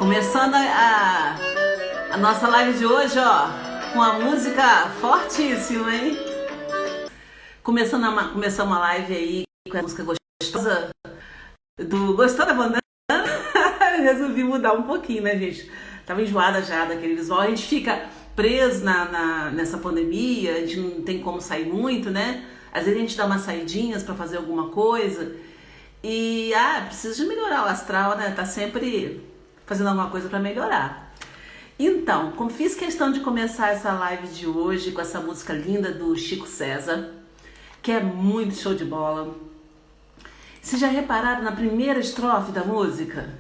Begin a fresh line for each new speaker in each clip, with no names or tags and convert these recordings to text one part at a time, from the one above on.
Começando a nossa live de hoje, ó, com a música fortíssima, hein? Começamos uma live aí com a música gostosa Gostou da bandana? Eu resolvi mudar um pouquinho, né, gente? Tava enjoada já daquele visual. A gente fica preso nessa pandemia, a gente não tem como sair muito, né? Às vezes a gente dá umas saidinhas pra fazer alguma coisa e, precisa de melhorar o astral, né? Tá sempre fazendo alguma coisa pra melhorar. Então, como fiz questão de começar essa live de hoje com essa música linda do Chico César, que é muito show de bola. Vocês já repararam na primeira estrofe da música?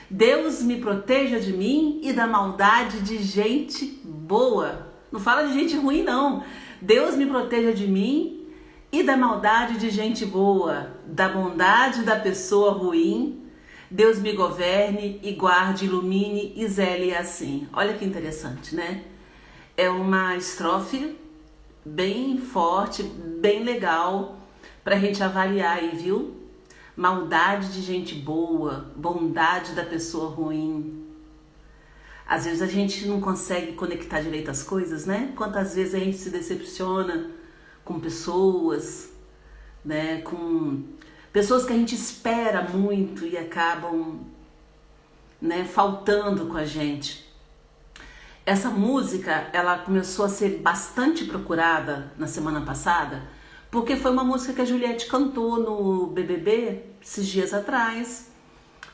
Deus me proteja de mim e da maldade de gente boa. Não fala de gente ruim, não. Deus me proteja de mim e da maldade de gente boa, da bondade da pessoa ruim. Deus me governe e guarde, ilumine e zele assim. Olha que interessante, né? É uma estrofe bem forte, bem legal pra gente avaliar aí, viu? Maldade de gente boa, bondade da pessoa ruim. Às vezes a gente não consegue conectar direito as coisas, né? Quantas vezes a gente se decepciona com pessoas, né? Com pessoas que a gente espera muito e acabam, né, faltando com a gente. Essa música, ela começou a ser bastante procurada na semana passada, porque foi uma música que a Juliette cantou no BBB esses dias atrás.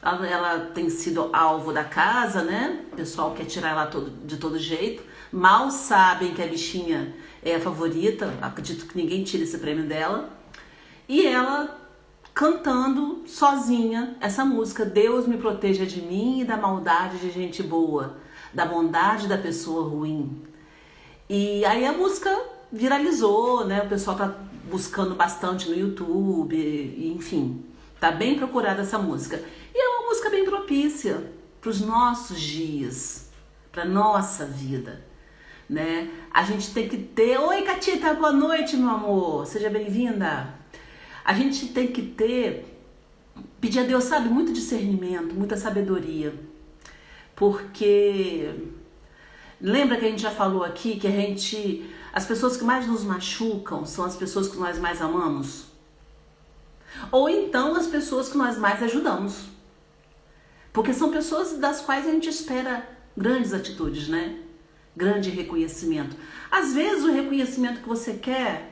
Ela tem sido alvo da casa, né? O pessoal quer tirar ela de todo jeito. Mal sabem que a bichinha é a favorita. Acredito que ninguém tira esse prêmio dela. E ela cantando sozinha essa música. Deus me proteja de mim e da maldade de gente boa, da bondade da pessoa ruim. E aí a música viralizou, né? O pessoal tá buscando bastante no YouTube, enfim, tá bem procurada essa música. E é uma música bem propícia para os nossos dias, para nossa vida, né? A gente tem que ter... Oi, Catita, boa noite, meu amor, seja bem-vinda. A gente tem que pedir a Deus, sabe, muito discernimento, muita sabedoria, porque lembra que a gente já falou aqui que as pessoas que mais nos machucam são as pessoas que nós mais amamos? Ou então as pessoas que nós mais ajudamos. Porque são pessoas das quais a gente espera grandes atitudes, né? Grande reconhecimento. Às vezes o reconhecimento que você quer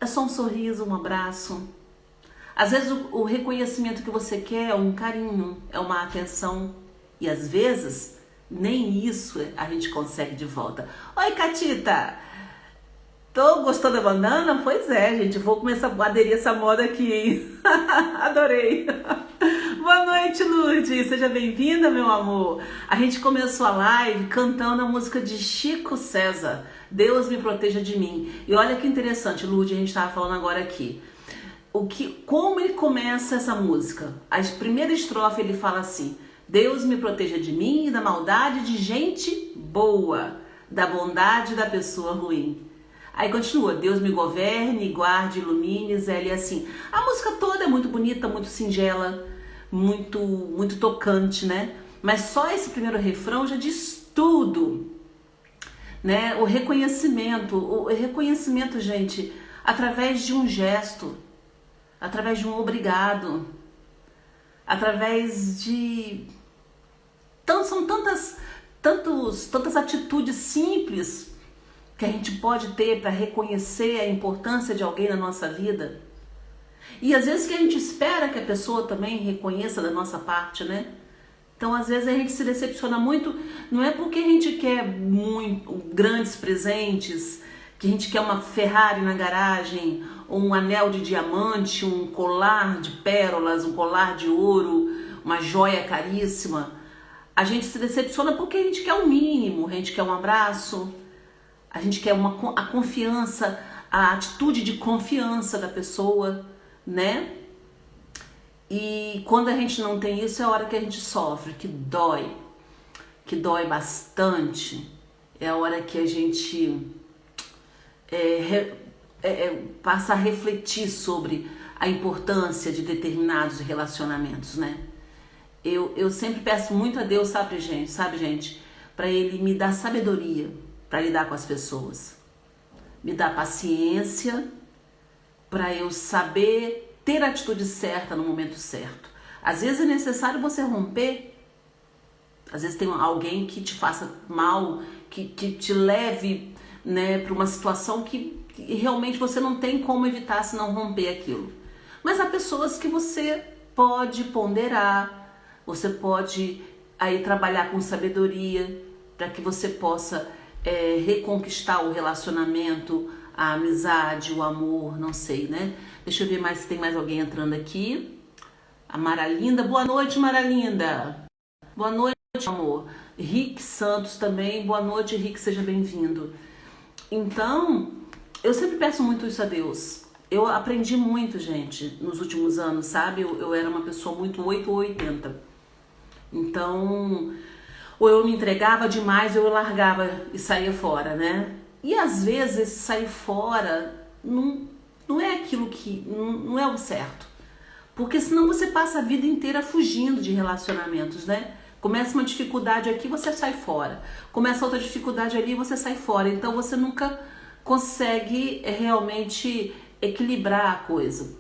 é só um sorriso, um abraço. Às vezes o reconhecimento que você quer é um carinho, é uma atenção. E às vezes nem isso a gente consegue de volta. Oi, Catita! Tô gostando da bandana? Pois é, gente. Vou começar a aderir essa moda aqui, hein? Adorei! Boa noite, Lourdes! Seja bem-vinda, meu amor! A gente começou a live cantando a música de Chico César, Deus me proteja de mim. E olha que interessante, Lourdes, a gente tava falando agora aqui. Como ele começa essa música? A primeira estrofe ele fala assim: Deus me proteja de mim e da maldade de gente boa, da bondade da pessoa ruim. Aí continua: Deus me governe, guarde, ilumine, zele assim. A música toda é muito bonita, muito singela, muito tocante, né? Mas só esse primeiro refrão já diz tudo, né? O reconhecimento, gente, através de um gesto, através de um obrigado, através de... São tantas atitudes simples que a gente pode ter para reconhecer a importância de alguém na nossa vida. E às vezes que a gente espera que a pessoa também reconheça da nossa parte, né? Então às vezes a gente se decepciona muito, não é porque a gente quer grandes presentes, que a gente quer uma Ferrari na garagem, um anel de diamante, um colar de pérolas, um colar de ouro, uma joia caríssima. A gente se decepciona porque a gente quer o mínimo, a gente quer um abraço, a gente quer a confiança, a atitude de confiança da pessoa, né? E quando a gente não tem isso, é a hora que a gente sofre, que dói bastante. É a hora que a gente passa a refletir sobre a importância de determinados relacionamentos, né? Eu sempre peço muito a Deus, sabe, gente, para Ele me dar sabedoria para lidar com as pessoas, me dar paciência para eu saber ter a atitude certa no momento certo. Às vezes é necessário você romper, às vezes tem alguém que te faça mal, que te leve, né, para uma situação que realmente você não tem como evitar se não romper aquilo. Mas há pessoas que você pode ponderar, você pode aí trabalhar com sabedoria para que você possa reconquistar o relacionamento, a amizade, o amor, não sei, né? Deixa eu ver mais se tem mais alguém entrando aqui. A Mara Linda, boa noite, Mara Linda. Boa noite, amor. Rick Santos também, boa noite, Rick, seja bem-vindo. Então, eu sempre peço muito isso a Deus. Eu aprendi muito, gente, nos últimos anos, sabe? Eu era uma pessoa muito 8 ou 80. Então, ou eu me entregava demais ou eu largava e saía fora, né? E às vezes esse sair fora não é aquilo que... não é o certo. Porque senão você passa a vida inteira fugindo de relacionamentos, né? Começa uma dificuldade aqui, você sai fora. Começa outra dificuldade ali, você sai fora. Então você nunca consegue realmente equilibrar a coisa.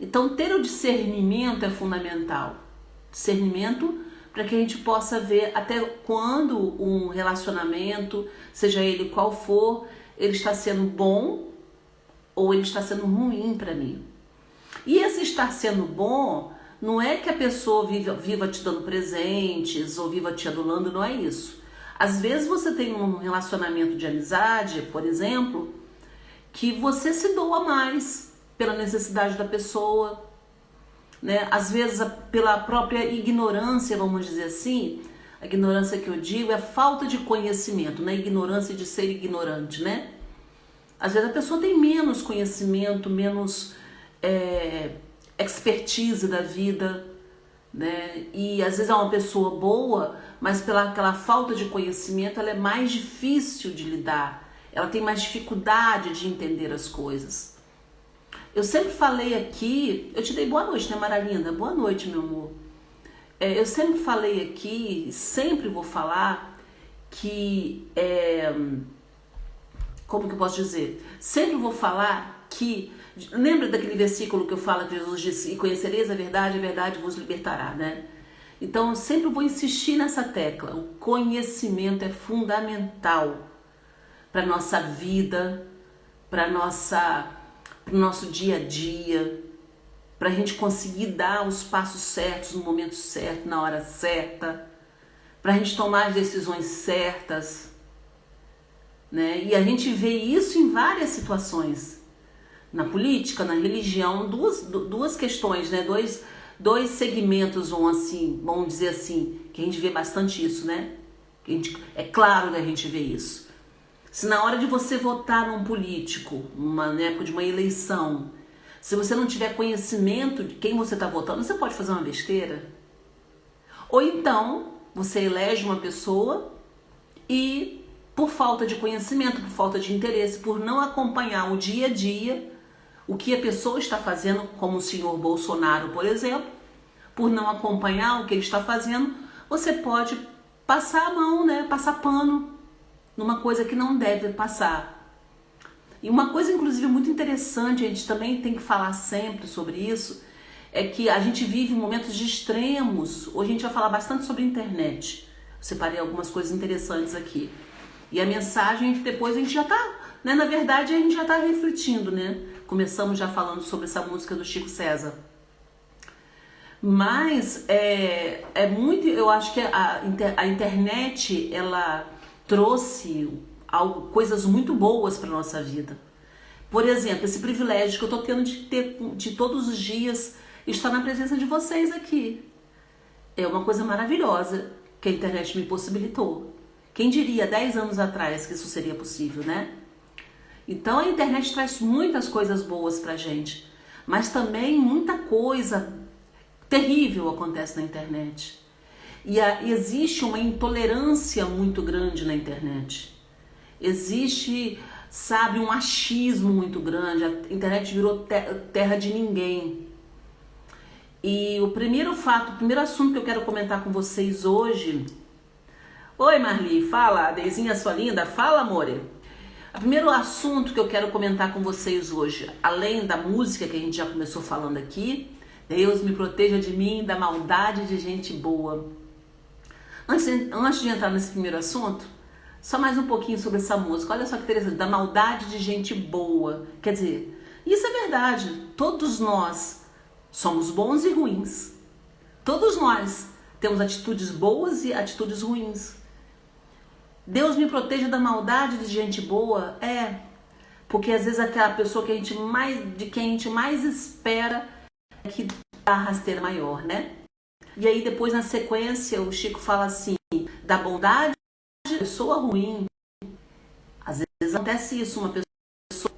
Então ter o discernimento é fundamental. Discernimento para que a gente possa ver até quando um relacionamento, seja ele qual for, ele está sendo bom ou ele está sendo ruim para mim. E esse estar sendo bom não é que a pessoa viva te dando presentes ou viva te adulando, não é isso. Às vezes você tem um relacionamento de amizade, por exemplo, que você se doa mais pela necessidade da pessoa, né? Às vezes pela própria ignorância, vamos dizer assim. A ignorância que eu digo é a falta de conhecimento, não é ignorância de ser ignorante, né? Às vezes a pessoa tem menos conhecimento, menos expertise da vida, né? E às vezes é uma pessoa boa, mas pela aquela falta de conhecimento ela é mais difícil de lidar, ela tem mais dificuldade de entender as coisas. Eu sempre falei aqui, eu te dei boa noite, né, Mara Linda? Boa noite, meu amor. Eu sempre falei aqui, sempre vou falar que, como que eu posso dizer? Sempre vou falar que, lembra daquele versículo que eu falo que Jesus disse, e conhecereis a verdade vos libertará, né? Então eu sempre vou insistir nessa tecla, o conhecimento é fundamental para a nossa vida, para o nosso dia a dia, para a gente conseguir dar os passos certos no momento certo, na hora certa, para a gente tomar as decisões certas, né? E a gente vê isso em várias situações, na política, na religião, duas questões, né? Dois segmentos, vamos dizer assim, que a gente vê bastante isso, né? É claro que a gente vê isso. Se na hora de você votar num político, na época de uma eleição, se você não tiver conhecimento de quem você está votando, você pode fazer uma besteira. Ou então, você elege uma pessoa e, por falta de conhecimento, por falta de interesse, por não acompanhar o dia a dia, o que a pessoa está fazendo, como o senhor Bolsonaro, por exemplo, por não acompanhar o que ele está fazendo, você pode passar a mão, né? Passar pano numa coisa que não deve passar. E uma coisa, inclusive, muito interessante, a gente também tem que falar sempre sobre isso, é que a gente vive momentos de extremos. Hoje a gente vai falar bastante sobre internet. Eu separei algumas coisas interessantes aqui. E a mensagem, depois a gente já tá, né? Na verdade, a gente já tá refletindo, né? Começamos já falando sobre essa música do Chico César. Mas muito, eu acho que a internet, ela trouxe coisas muito boas para nossa vida. Por exemplo, esse privilégio que eu tô tendo de todos os dias estar na presença de vocês aqui. É uma coisa maravilhosa que a internet me possibilitou. Quem diria 10 anos atrás que isso seria possível, né? Então a internet traz muitas coisas boas pra gente, mas também muita coisa terrível acontece na internet. E existe uma intolerância muito grande na internet. Existe, sabe, um achismo muito grande. A internet virou terra de ninguém. E o primeiro fato, o primeiro assunto que eu quero comentar com vocês hoje... Oi, Marli, fala, Deizinha, sua linda, fala, amore. O primeiro assunto que eu quero comentar com vocês hoje, além da música que a gente já começou falando aqui, Deus me proteja de mim, da maldade de gente boa. Antes de entrar nesse primeiro assunto, só mais um pouquinho sobre essa música. Olha só que interessante, da maldade de gente boa. Quer dizer, isso é verdade, todos nós somos bons e ruins. Todos nós temos atitudes boas e atitudes ruins. Deus me proteja da maldade de gente boa, porque às vezes aquela pessoa de quem a gente mais espera é que dá a rasteira maior, né? E aí depois na sequência o Chico fala assim, da bondade de pessoa ruim. Às vezes acontece isso, uma pessoa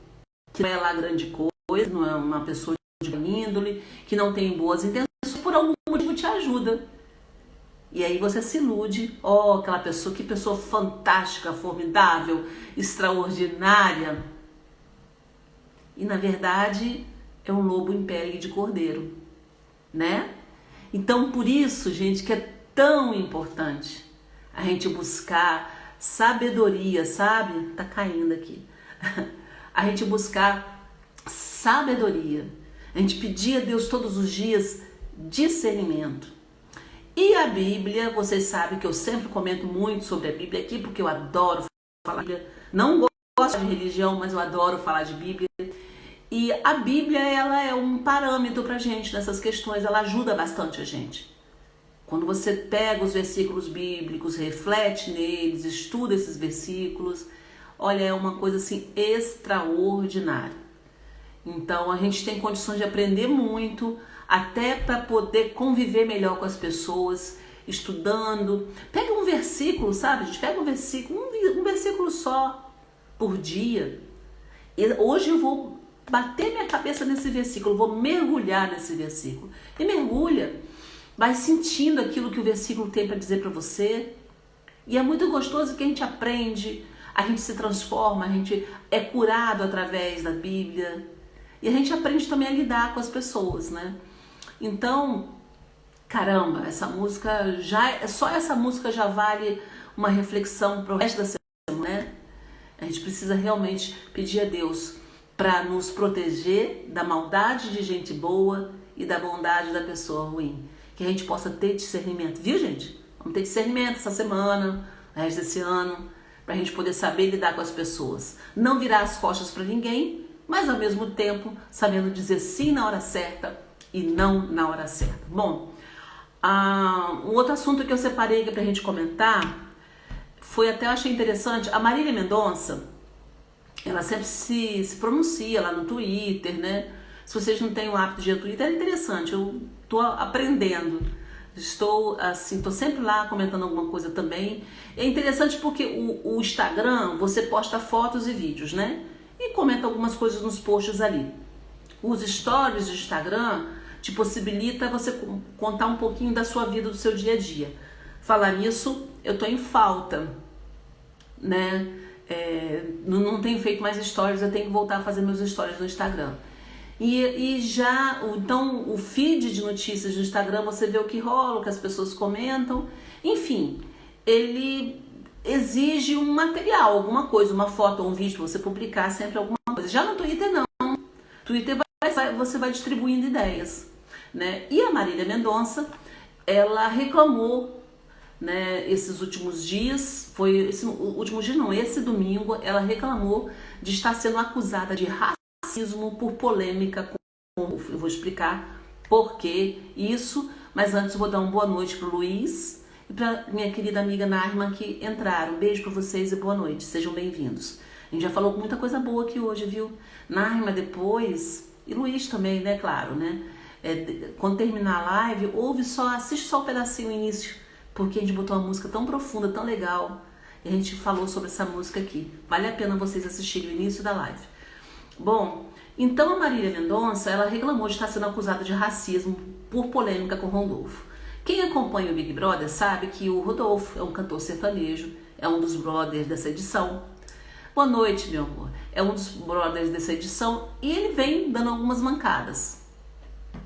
que não é lá grande coisa, não é uma pessoa de índole, que não tem boas intenções, por algum motivo te ajuda. E aí você se ilude, aquela pessoa, que pessoa fantástica, formidável, extraordinária. E na verdade é um lobo em pele de cordeiro, né? Então por isso, gente, que é tão importante a gente buscar sabedoria, sabe? Tá caindo aqui. A gente buscar sabedoria. A gente pedir a Deus todos os dias discernimento. E a Bíblia, vocês sabem que eu sempre comento muito sobre a Bíblia aqui, porque eu adoro falar de Bíblia. Não gosto de religião, mas eu adoro falar de Bíblia. E a Bíblia, ela é um parâmetro pra gente nessas questões, ela ajuda bastante a gente. Quando você pega os versículos bíblicos, reflete neles, estuda esses versículos, olha, é uma coisa assim extraordinária. Então a gente tem condições de aprender muito, até para poder conviver melhor com as pessoas, estudando. Pega um versículo, sabe? A gente pega um versículo só por dia. E hoje eu vou bater minha cabeça nesse versículo, vou mergulhar nesse versículo. E mergulha, vai sentindo aquilo que o versículo tem para dizer para você. E é muito gostoso que a gente aprende, a gente se transforma, a gente é curado através da Bíblia. E a gente aprende também a lidar com as pessoas, né? Então, caramba, só essa música já vale uma reflexão para o resto da semana, né? A gente precisa realmente pedir a Deus para nos proteger da maldade de gente boa e da bondade da pessoa ruim. Que a gente possa ter discernimento, viu, gente? Vamos ter discernimento essa semana, o resto desse ano, para a gente poder saber lidar com as pessoas. Não virar as costas para ninguém, mas ao mesmo tempo sabendo dizer sim na hora certa e não na hora certa. Bom, um outro assunto que eu separei aqui pra gente comentar foi, até eu achei interessante, a Marília Mendonça, ela sempre se pronuncia lá no Twitter, né? Se vocês não têm o hábito de ir ao Twitter, é interessante, eu tô aprendendo. Tô sempre lá comentando alguma coisa também. É interessante porque o Instagram, você posta fotos e vídeos, né? E comenta algumas coisas nos posts ali. Os stories do Instagram te possibilita você contar um pouquinho da sua vida, do seu dia a dia. Falar nisso, eu tô em falta, né? Não tenho feito mais stories, eu tenho que voltar a fazer meus stories no Instagram. Então, o feed de notícias do Instagram, você vê o que rola, o que as pessoas comentam. Enfim, ele exige um material, alguma coisa, uma foto ou um vídeo para você publicar sempre alguma coisa. Já no Twitter, não. Twitter você vai distribuindo ideias, né? E a Marília Mendonça, ela reclamou, né, esses últimos dias, esse domingo, ela reclamou de estar sendo acusada de racismo por polêmica com... Eu vou explicar por que isso, mas antes eu vou dar uma boa noite pro Luiz e pra minha querida amiga Narma que entraram. Beijo pra vocês e boa noite, sejam bem-vindos. A gente já falou muita coisa boa aqui hoje, viu? Narma depois... E Luiz também, né? Claro, né? Quando terminar a live, assiste só um pedacinho, o início, porque a gente botou uma música tão profunda, tão legal, e a gente falou sobre essa música aqui. Vale a pena vocês assistirem o início da live. Bom, então a Marília Mendonça, ela reclamou de estar sendo acusada de racismo por polêmica com o Rodolfo. Quem acompanha o Big Brother sabe que o Rodolfo é um cantor sertanejo, é um dos brothers dessa edição. Boa noite, meu amor. É um dos brothers dessa edição e ele vem dando algumas mancadas.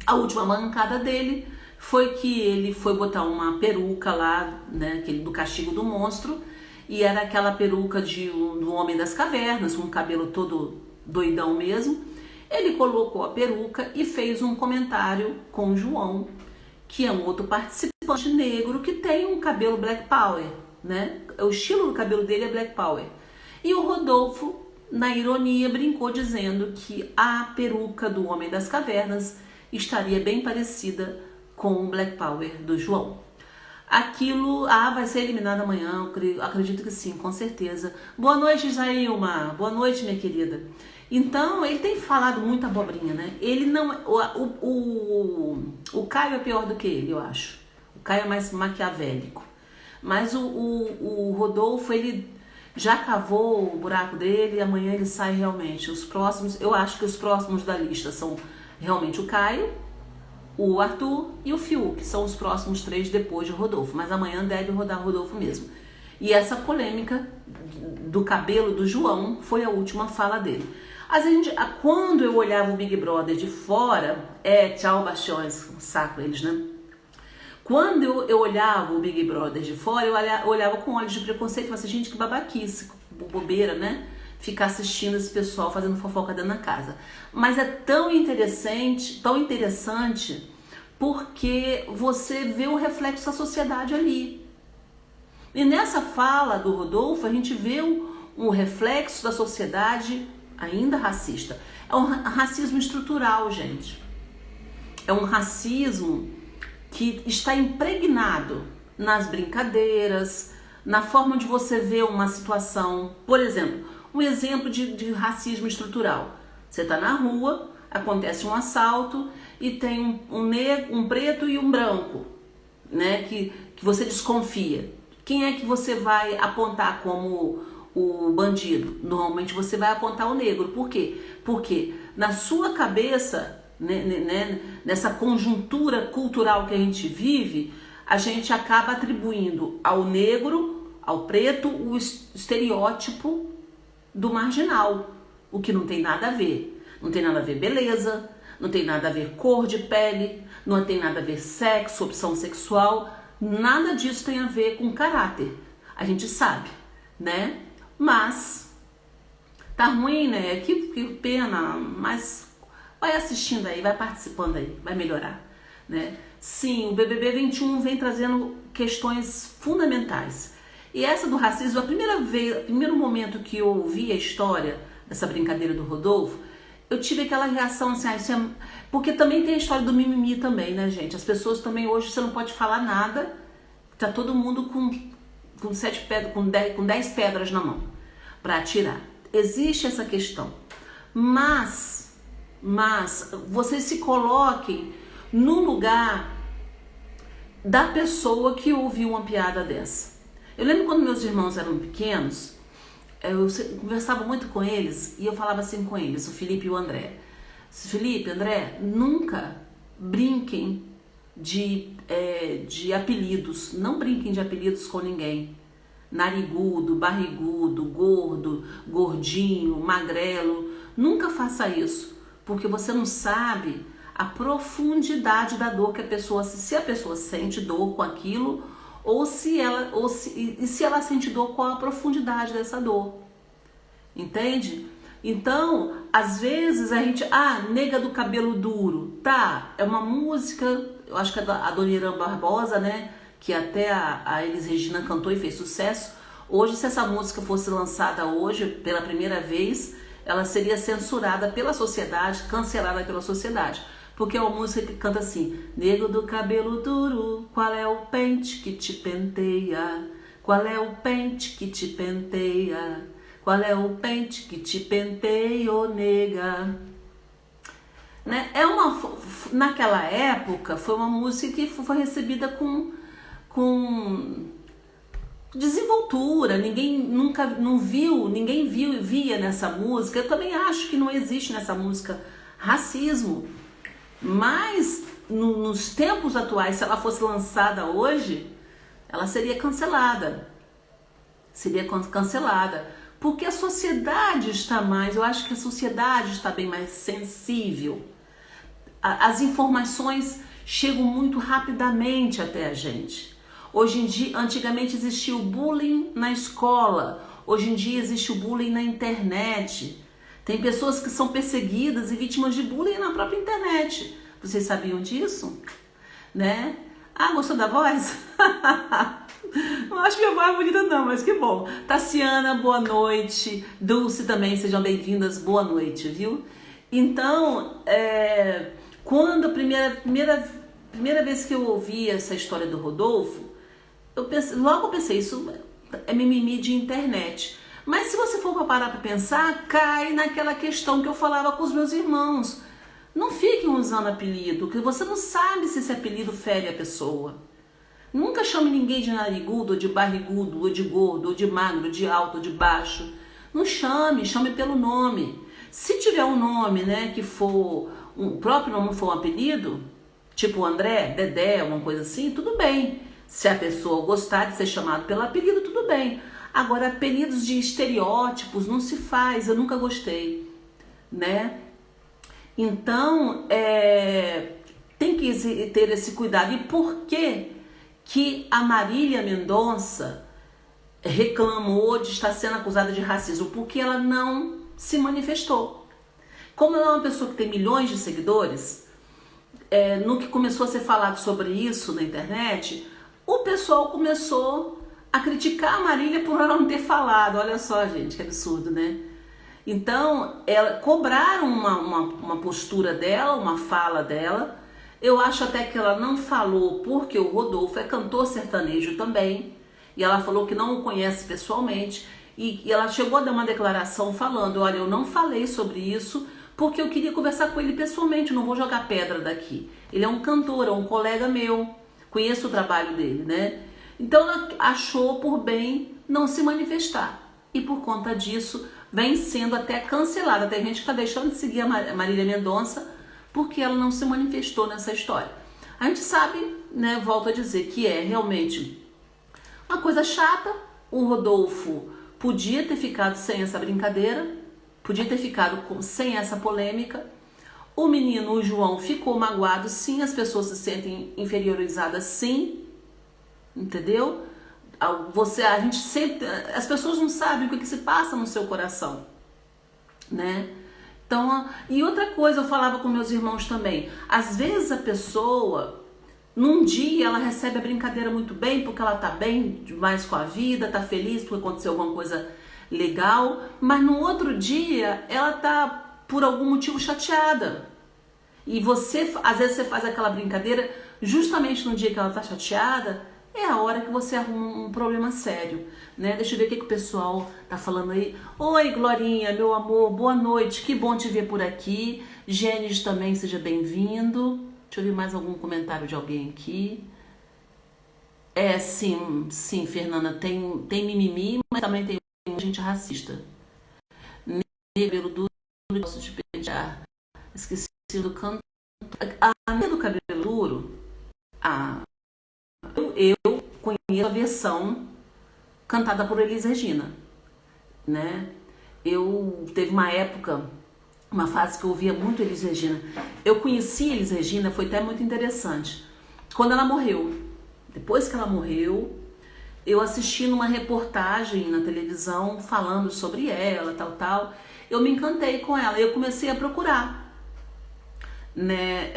A última mancada dele foi que ele foi botar uma peruca lá, né, do Castigo do Monstro, e era aquela peruca do Homem das Cavernas, com o cabelo todo doidão mesmo. Ele colocou a peruca e fez um comentário com o João, que é um outro participante negro que tem um cabelo Black Power, né? O estilo do cabelo dele é Black Power. E o Rodolfo, na ironia, brincou dizendo que a peruca do Homem das Cavernas estaria bem parecida com o Black Power do João. Aquilo, vai ser eliminado amanhã, eu acredito que sim, com certeza. Boa noite, Isaílma. Boa noite, minha querida. Então, ele tem falado muita abobrinha, né? Ele não... O Caio é pior do que ele, eu acho. O Caio é mais maquiavélico. Mas o Rodolfo, ele já cavou o buraco dele e amanhã ele sai realmente. Os próximos, eu acho que os próximos da lista são realmente o Caio, o Arthur e o Fiuk, que são os próximos 3 depois de Rodolfo. Mas amanhã deve rodar Rodolfo mesmo. E essa polêmica do cabelo do João foi a última fala dele. Quando eu olhava o Big Brother de fora, tchau, bastiões, um saco eles, né? Quando eu olhava o Big Brother de fora, eu olhava com olhos de preconceito e falava assim, gente, que babaquice, bobeira, né? Ficar assistindo esse pessoal fazendo fofoca dentro da casa. Mas é tão interessante, porque você vê o reflexo da sociedade ali. E nessa fala do Rodolfo, a gente vê um reflexo da sociedade ainda racista. É um racismo estrutural, gente. É um racismo que está impregnado nas brincadeiras, na forma de você ver uma situação. Por exemplo, um exemplo de racismo estrutural. Você está na rua, acontece um assalto e tem um preto e um branco, né, que você desconfia. Quem é que você vai apontar como o bandido? Normalmente você vai apontar o negro. Por quê? Porque na sua cabeça, né, nessa conjuntura cultural que a gente vive, a gente acaba atribuindo ao negro, ao preto, o estereótipo do marginal, o que não tem nada a ver. Não tem nada a ver beleza, não tem nada a ver cor de pele, não tem nada a ver sexo, opção sexual, nada disso tem a ver com caráter. A gente sabe, né? Mas tá ruim, né? Que pena, mas vai assistindo aí, vai participando aí, vai melhorar, né? Sim, o BBB 21 vem trazendo questões fundamentais. E essa do racismo, o primeiro momento que eu ouvi a história dessa brincadeira do Rodolfo, eu tive aquela reação assim, porque também tem a história do mimimi também, né, gente? As pessoas também hoje, você não pode falar nada, tá todo mundo com 7 pedras, com 10 pedras na mão para atirar. Existe essa questão. Mas vocês se coloquem no lugar da pessoa que ouviu uma piada dessa. Eu lembro quando meus irmãos eram pequenos, eu conversava muito com eles e eu falava assim com eles, o Felipe e o André. Felipe, André, nunca brinquem de apelidos. Não brinquem de apelidos com ninguém. Narigudo, barrigudo, gordo, gordinho, magrelo. Nunca faça isso, porque você não sabe a profundidade da dor que a pessoa, se a pessoa sente dor com aquilo, ou se ela sente dor, qual a profundidade dessa dor. Entende? Então, às vezes a gente, nega do cabelo duro, tá, é uma música, eu acho que é a Dona Irã Barbosa, né, que até a Elis Regina cantou e fez sucesso. Hoje, se essa música fosse lançada hoje, pela primeira vez, ela seria censurada pela sociedade, cancelada pela sociedade. Porque é uma música que canta assim: nego do cabelo duro, qual é o pente que te penteia? Qual é o pente que te penteia? Qual é o pente que te penteia, ô nega? Né? Naquela época, foi uma música que foi recebida com desenvoltura. Ninguém via nessa música. Eu também acho que não existe nessa música racismo. Mas nos tempos atuais, se ela fosse lançada hoje, ela seria cancelada. Seria cancelada. Porque a sociedade está mais, eu acho que a sociedade está bem mais sensível. as informações chegam muito rapidamente até a gente. Hoje em dia, antigamente existia o bullying na escola, hoje em dia existe o bullying na internet. Tem pessoas que são perseguidas e vítimas de bullying na própria internet. Vocês sabiam disso? Né? Ah, gostou da voz? Não acho minha voz bonita não, mas que bom. Tassiana, boa noite. Dulce também, sejam bem-vindas, boa noite, viu? Então, quando a primeira vez que eu ouvi essa história do Rodolfo, logo pensei, isso é mimimi de internet. Mas se você for parar para pensar, cai naquela questão que eu falava com os meus irmãos. Não fiquem usando apelido, que você não sabe se esse apelido fere a pessoa. Nunca chame ninguém de narigudo, ou de barrigudo, ou de gordo, ou de magro, de alto, ou de baixo. Não chame pelo nome. Se tiver um nome, né, que for, o próprio nome for um apelido, tipo André, Dedé, uma coisa assim, tudo bem. Se a pessoa gostar de ser chamado pelo apelido, tudo bem. Agora, apelidos de estereótipos não se faz, eu nunca gostei, né? Então, tem que ter esse cuidado. E por que a Marília Mendonça reclamou de estar sendo acusada de racismo? Porque ela não se manifestou. Como ela é uma pessoa que tem milhões de seguidores, no que começou a ser falado sobre isso na internet, o pessoal começou a criticar a Marília por ela não ter falado. Olha só, gente, que absurdo, né? Então, cobraram uma postura dela, uma fala dela. Eu acho até que ela não falou porque o Rodolfo é cantor sertanejo também. E ela falou que não o conhece pessoalmente. E ela chegou a dar uma declaração falando, olha, eu não falei sobre isso porque eu queria conversar com ele pessoalmente, não vou jogar pedra daqui. Ele é um cantor, é um colega meu, conheço o trabalho dele, né? Então ela achou por bem não se manifestar. E por conta disso, vem sendo até cancelada. Tem gente que está deixando de seguir a Marília Mendonça porque ela não se manifestou nessa história. A gente sabe, né, volto a dizer, que é realmente uma coisa chata. O Rodolfo podia ter ficado sem essa brincadeira, podia ter ficado sem essa polêmica. O menino, o João, ficou magoado, sim, as pessoas se sentem inferiorizadas, sim, entendeu? A gente sempre, as pessoas não sabem o que se passa no seu coração, né? Então, e outra coisa, eu falava com meus irmãos também, às vezes a pessoa, num dia ela recebe a brincadeira muito bem, porque ela tá bem demais com a vida, tá feliz porque aconteceu alguma coisa legal, mas no outro dia ela tá por algum motivo chateada. E você, às vezes você faz aquela brincadeira justamente no dia que ela tá chateada, é a hora que você arruma um problema sério, né? Deixa eu ver o que o pessoal tá falando aí. Oi, Glorinha, meu amor, boa noite, que bom te ver por aqui. Gênesis também, seja bem-vindo. Deixa eu ver mais algum comentário de alguém aqui. Sim, Fernanda, tem mimimi, mas também tem gente racista. Cabelo duro, gosto de pentear. Esqueci do canto. A minha do cabelo duro, eu conheço a versão cantada por Elis Regina, né? Eu teve uma época, uma fase que eu ouvia muito Elis Regina. Eu conheci Elis Regina, foi até muito interessante. Quando ela morreu, depois que ela morreu, eu assisti numa reportagem na televisão falando sobre ela, tal. Eu me encantei com ela, eu comecei a procurar, né,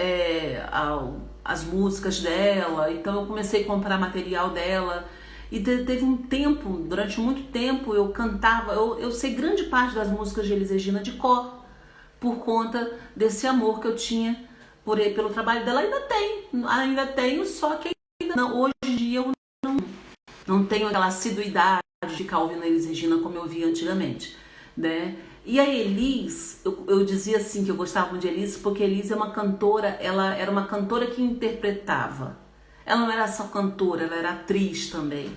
as músicas dela. Então eu comecei a comprar material dela. E teve um tempo, durante muito tempo, eu cantava, eu sei grande parte das músicas de Elis Regina de cor, por conta desse amor que eu tinha pelo trabalho dela. Ainda tenho, só que hoje em dia eu não tenho aquela assiduidade de ficar ouvindo a Elis Regina como eu ouvia antigamente, né? E a Elis, eu dizia assim que eu gostava muito de Elis, porque a Elis é uma cantora, ela era uma cantora que interpretava. Ela não era só cantora, ela era atriz também.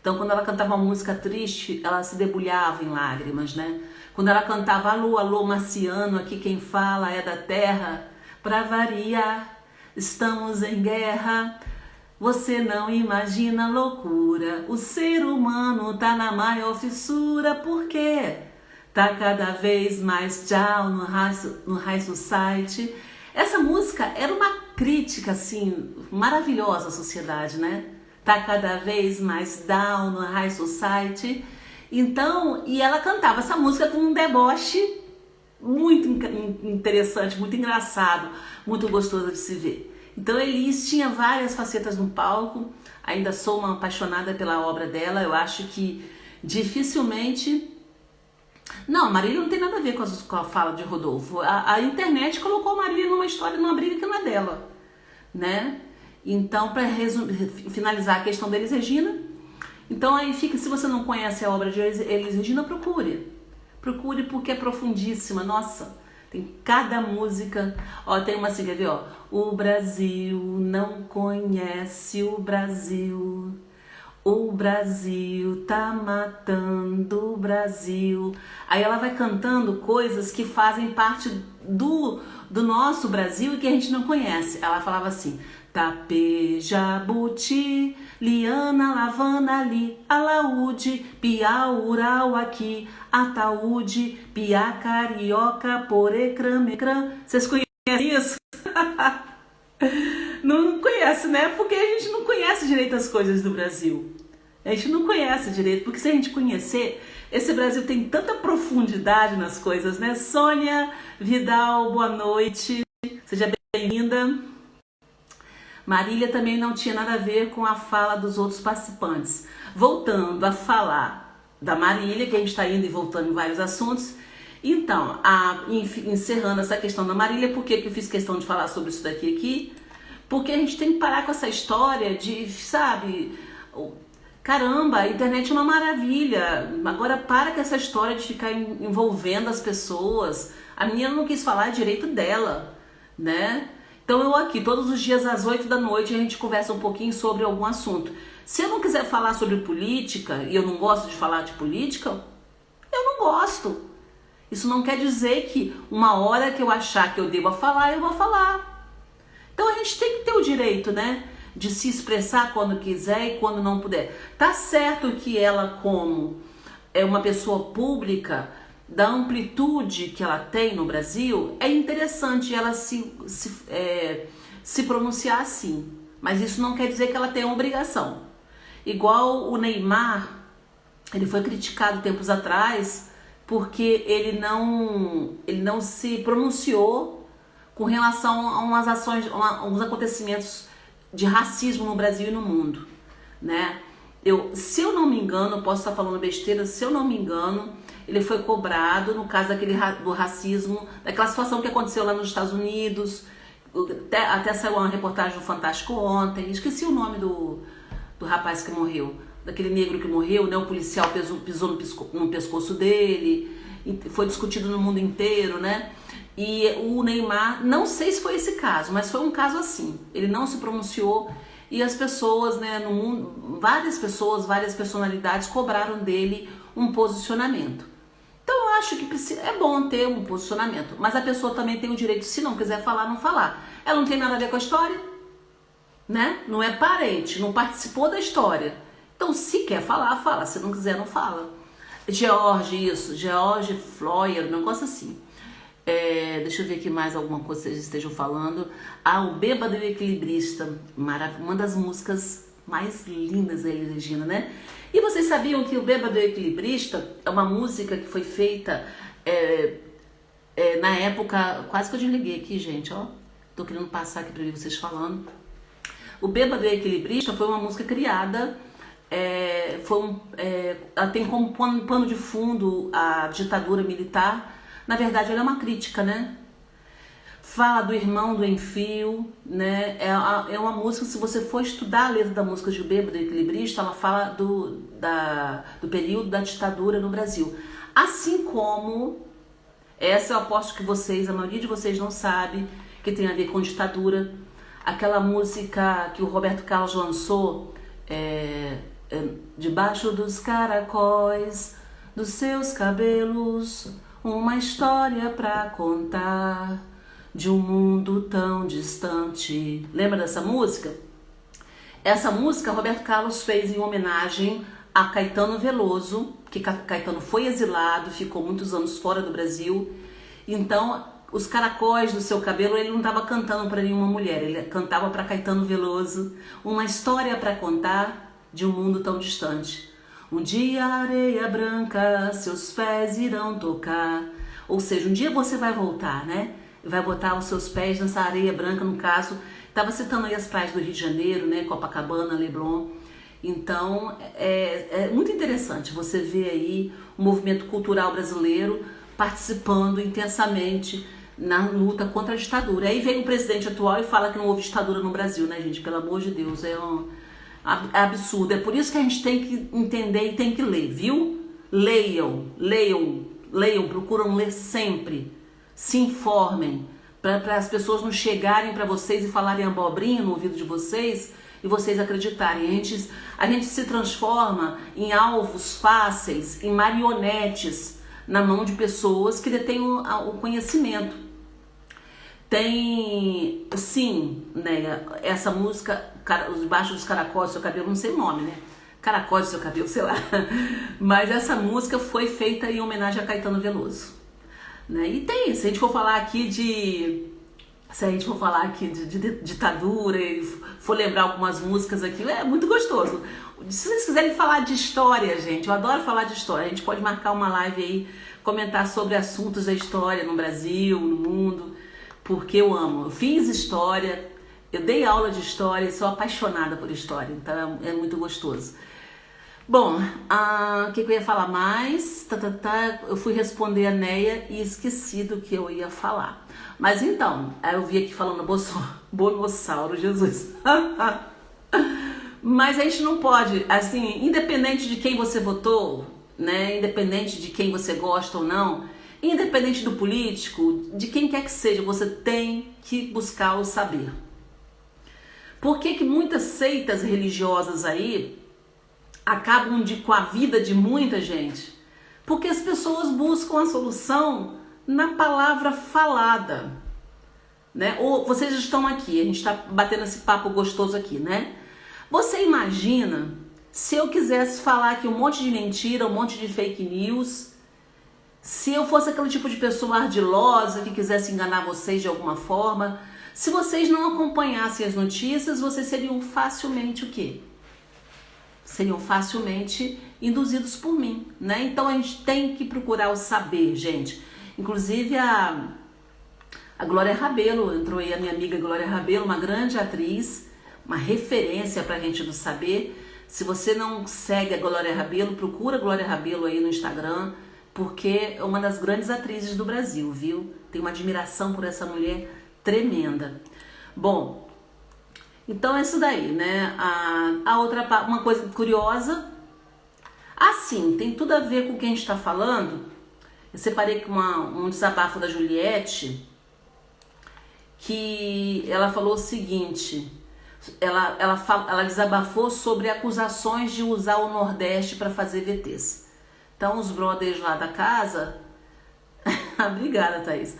Então, quando ela cantava uma música triste, ela se debulhava em lágrimas, né? Quando ela cantava alô, alô, marciano, aqui quem fala é da terra, pra variar, estamos em guerra. Você não imagina a loucura, o ser humano tá na maior fissura, por quê? Tá cada vez mais tchau no High Society. Essa música era uma crítica, assim, maravilhosa à sociedade, né? Tá cada vez mais down no high society. Então, e ela cantava essa música com um deboche muito interessante, muito engraçado, muito gostoso de se ver. Então, Elis tinha várias facetas no palco. Ainda sou uma apaixonada pela obra dela. Eu acho que dificilmente... Não, Marília não tem nada a ver com a fala de Rodolfo. A internet colocou Marília numa história, numa briga que não é dela, né? Então, para finalizar a questão da Elis Regina, então aí fica, se você não conhece a obra de Elis Regina, procure. Procure porque é profundíssima, nossa, tem cada música. Ó, tem uma assim, quer ver, ó? O Brasil não conhece o Brasil. O Brasil tá matando o Brasil. Aí ela vai cantando coisas que fazem parte do nosso Brasil e que a gente não conhece. Ela falava assim: Tapê, Jabuti, Liana, Lavana ali, Alaúde, Piau, Ural aqui, Ataúde, Piá, Carioca, Porecrã, Mecrã. Vocês conhecem isso? Não conhece, né? Porque a gente não conhece direito as coisas do Brasil. A gente não conhece direito, porque se a gente conhecer, esse Brasil tem tanta profundidade nas coisas, né? Sônia Vidal, boa noite. Seja bem-vinda. Marília também não tinha nada a ver com a fala dos outros participantes. Voltando a falar da Marília, que a gente está indo e voltando em vários assuntos. Então, encerrando essa questão da Marília, por que eu fiz questão de falar sobre isso daqui aqui? Porque a gente tem que parar com essa história de, sabe, caramba, a internet é uma maravilha. Agora para com essa história de ficar envolvendo as pessoas. A menina não quis falar direito dela, né? Então eu aqui, todos os dias às 8 da noite, a gente conversa um pouquinho sobre algum assunto. Se eu não quiser falar sobre política, e eu não gosto de falar de política, eu não gosto. Isso não quer dizer que uma hora que eu achar que eu deva falar, eu vou falar. Então a gente tem que ter o direito, né, de se expressar quando quiser e quando não puder. Tá certo que ela, como é uma pessoa pública, da amplitude que ela tem no Brasil, é interessante ela se pronunciar assim. Mas isso não quer dizer que ela tenha obrigação. Igual o Neymar, ele foi criticado tempos atrás porque ele não se pronunciou com relação a umas ações, a uns acontecimentos de racismo no Brasil e no mundo, né? Se eu não me engano, posso estar falando besteira, se eu não me engano, ele foi cobrado no caso do racismo, daquela situação que aconteceu lá nos Estados Unidos, até saiu uma reportagem do Fantástico ontem, esqueci o nome do rapaz que morreu, daquele negro que morreu, né? O policial pisou no pescoço dele, foi discutido no mundo inteiro, né? E o Neymar, não sei se foi esse caso, mas foi um caso assim, ele não se pronunciou e as pessoas, né, no mundo, várias pessoas, várias personalidades cobraram dele um posicionamento. Então eu acho que é bom ter um posicionamento, mas a pessoa também tem o direito, se não quiser falar, não falar. Ela não tem nada a ver com a história, né? Não é parente, não participou da história. Então se quer falar, fala, se não quiser, não fala. George Floyd, um negócio assim. Deixa eu ver aqui mais alguma coisa que vocês estejam falando. O Bêbado e o Equilibrista, uma das músicas mais lindas da Elis Regina, né? E vocês sabiam que o Bêbado e o Equilibrista é uma música que foi feita na época... Quase que eu desliguei aqui, gente, ó. Tô querendo passar aqui pra ver vocês falando. O Bêbado e o Equilibrista foi uma música criada... ela tem como pano de fundo a ditadura militar. Na verdade, ela é uma crítica, né? Fala do irmão do Enfio, né? É uma música, se você for estudar a letra da música de O Bêbado e o Equilibrista, ela fala do período da ditadura no Brasil. Assim como, essa eu aposto que a maioria de vocês não sabe, que tem a ver com ditadura. Aquela música que o Roberto Carlos lançou, Debaixo dos caracóis, dos seus cabelos, uma história pra contar de um mundo tão distante. Lembra dessa música? Essa música Roberto Carlos fez em homenagem a Caetano Veloso, que Caetano foi exilado, ficou muitos anos fora do Brasil. Então os caracóis do seu cabelo, ele não estava cantando para nenhuma mulher, ele cantava para Caetano Veloso, uma história para contar de um mundo tão distante. Um dia a areia branca seus pés irão tocar. Ou seja, um dia você vai voltar, né? Vai botar os seus pés nessa areia branca, no caso, estava citando aí as praias do Rio de Janeiro, né? Copacabana, Leblon. Então, é muito interessante você ver aí o movimento cultural brasileiro participando intensamente na luta contra a ditadura. Aí vem o presidente atual e fala que não houve ditadura no Brasil, né, gente? Pelo amor de Deus, é absurdo. É por isso que a gente tem que entender e tem que ler, viu? Leiam, procuram ler sempre. Se informem, para as pessoas não chegarem para vocês e falarem abobrinha no ouvido de vocês e vocês acreditarem. A gente se transforma em alvos fáceis, em marionetes na mão de pessoas que detêm o conhecimento. Tem, sim, né, essa música, Os Baixos dos Caracóis do Seu Cabelo, não sei o nome, né? Caracóis do Seu Cabelo, sei lá. Mas essa música foi feita em homenagem a Caetano Veloso. Né? E tem, se a gente for falar aqui de ditadura e for lembrar algumas músicas aqui, é muito gostoso. Se vocês quiserem falar de história, gente, eu adoro falar de história. A gente pode marcar uma live aí, comentar sobre assuntos da história no Brasil, no mundo, porque eu amo. Eu fiz história, eu dei aula de história, sou apaixonada por história, então é muito gostoso. Bom, o que eu ia falar mais? Eu fui responder a Neia e esqueci do que eu ia falar. Mas então, eu vi aqui falando Bonossauro, Jesus. Mas a gente não pode, assim, independente de quem você votou, né? Independente de quem você gosta ou não, independente do político, de quem quer que seja, você tem que buscar o saber. Por que muitas seitas religiosas aí acabam com a vida de muita gente? Porque as pessoas buscam a solução na palavra falada, né? Ou vocês estão aqui, a gente está batendo esse papo gostoso aqui, né? Você imagina se eu quisesse falar aqui um monte de mentira, um monte de fake news, se eu fosse aquele tipo de pessoa ardilosa que quisesse enganar vocês de alguma forma, se vocês não acompanhassem as notícias, vocês seriam facilmente o quê? Seriam facilmente induzidos por mim, né? Então a gente tem que procurar o saber, gente. Inclusive a Glória Rabelo, entrou aí a minha amiga Glória Rabelo, uma grande atriz, uma referência pra gente do saber. Se você não segue a Glória Rabelo, procura a Glória Rabelo aí no Instagram, porque é uma das grandes atrizes do Brasil, viu? Tenho uma admiração por essa mulher tremenda. Bom, então é isso daí, né? A outra, uma coisa curiosa, assim, tem tudo a ver com o que a gente está falando. Eu separei com um desabafo da Juliette, que ela falou o seguinte, ela desabafou sobre acusações de usar o Nordeste para fazer VTs. Então os brothers lá da casa, obrigada, Thaís.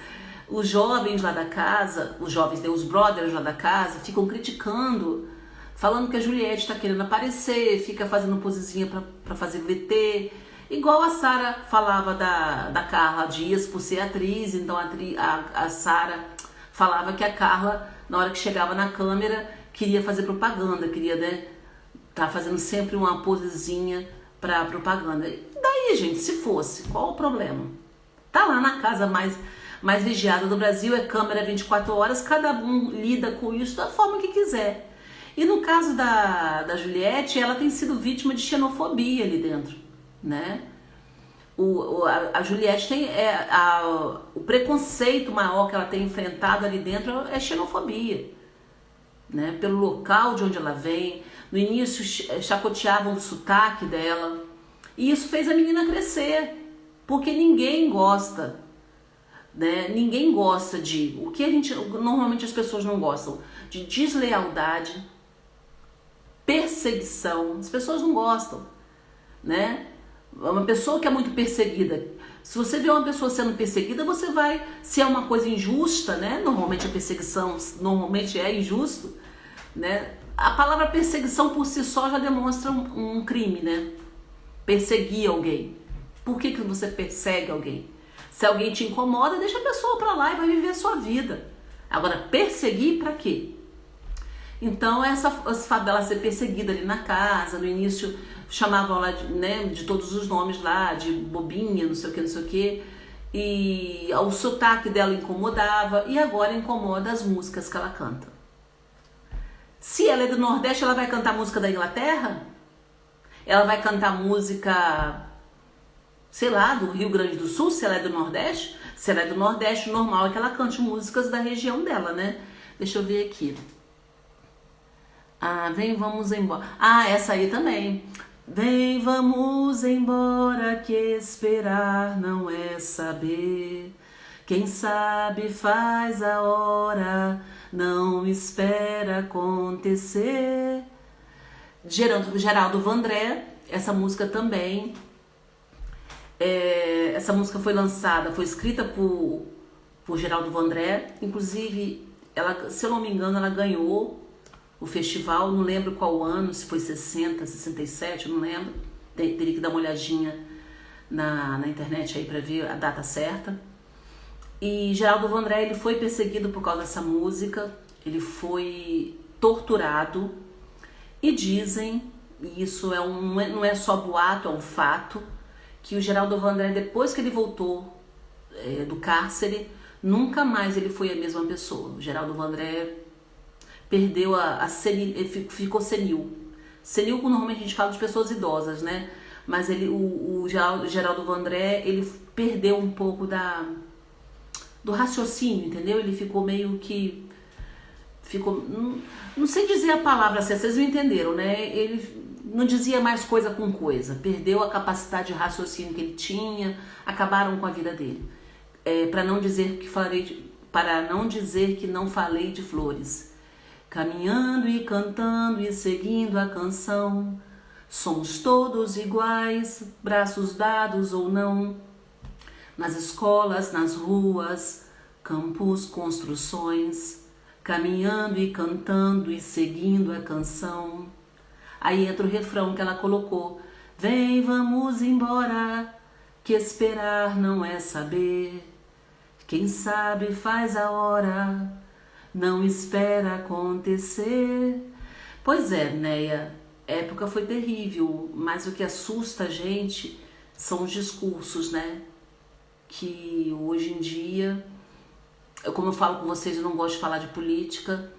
Os jovens lá da casa, os brothers lá da casa, ficam criticando, falando que a Juliette está querendo aparecer, fica fazendo posezinha para fazer VT, igual a Sara falava da Carla Dias por ser atriz. Então a Sara falava que a Carla, na hora que chegava na câmera, queria fazer propaganda, queria, né, tá fazendo sempre uma posezinha para propaganda. E daí, gente, se fosse, qual o problema? Tá lá na casa mais vigiada do Brasil, é câmera 24 horas, cada um lida com isso da forma que quiser. E no caso da Juliette, ela tem sido vítima de xenofobia ali dentro, né? A Juliette tem o preconceito maior que ela tem enfrentado ali dentro é xenofobia, né? Pelo local de onde ela vem. No início chacoteavam o sotaque dela, e isso fez a menina crescer, porque ninguém gosta, né? Ninguém gosta o que normalmente as pessoas não gostam, de deslealdade, perseguição. As pessoas não gostam, né? Uma pessoa que é muito perseguida, se você vê uma pessoa sendo perseguida, você vai, se é uma coisa injusta, né? Normalmente a perseguição normalmente é injusto, né? A palavra perseguição por si só já demonstra um crime, né? Perseguir alguém. Por que você persegue alguém? Se alguém te incomoda, deixa a pessoa pra lá e vai viver a sua vida. Agora, perseguir pra quê? Então, esse fato dela ser perseguida ali na casa, no início chamavam ela de todos os nomes lá, de bobinha, não sei o que, não sei o que. E o sotaque dela incomodava, e agora incomoda as músicas que ela canta. Se ela é do Nordeste, ela vai cantar música da Inglaterra? Ela vai cantar música, sei lá, do Rio Grande do Sul, se ela é do Nordeste? Se ela é do Nordeste, o normal é que ela cante músicas da região dela, né? Deixa eu ver aqui. Ah, vem, vamos embora. Ah, essa aí também. Vem, vamos embora, que esperar não é saber. Quem sabe faz a hora, não espera acontecer. Geraldo Vandré, essa música também. Essa música foi lançada, foi escrita por Geraldo Vandré. Inclusive, ela, se eu não me engano, ela ganhou o festival, não lembro qual ano, se foi 60, 67, não lembro. Teria que dar uma olhadinha na internet aí para ver a data certa. E Geraldo Vandré, ele foi perseguido por causa dessa música, ele foi torturado, e dizem, e isso não é só boato, é um fato, que o Geraldo Vandré, depois que ele voltou do cárcere, nunca mais ele foi a mesma pessoa. O Geraldo Vandré perdeu ficou senil. Senil, normalmente a gente fala de pessoas idosas, né? Mas o Geraldo Vandré, ele perdeu um pouco do raciocínio, entendeu? Ele ficou meio que... não sei dizer a palavra, assim, vocês me entenderam, né? Ele não dizia mais coisa com coisa. Perdeu a capacidade de raciocínio que ele tinha, acabaram com a vida dele. Para não dizer que não falei de flores. Caminhando e cantando e seguindo a canção, somos todos iguais, braços dados ou não. Nas escolas, nas ruas, campos, construções, caminhando e cantando e seguindo a canção. Aí entra o refrão que ela colocou: vem, vamos embora, que esperar não é saber. Quem sabe faz a hora, não espera acontecer. Pois é, Neia, a época foi terrível, mas o que assusta a gente são os discursos, né? Que hoje em dia, como eu falo com vocês, eu não gosto de falar de política,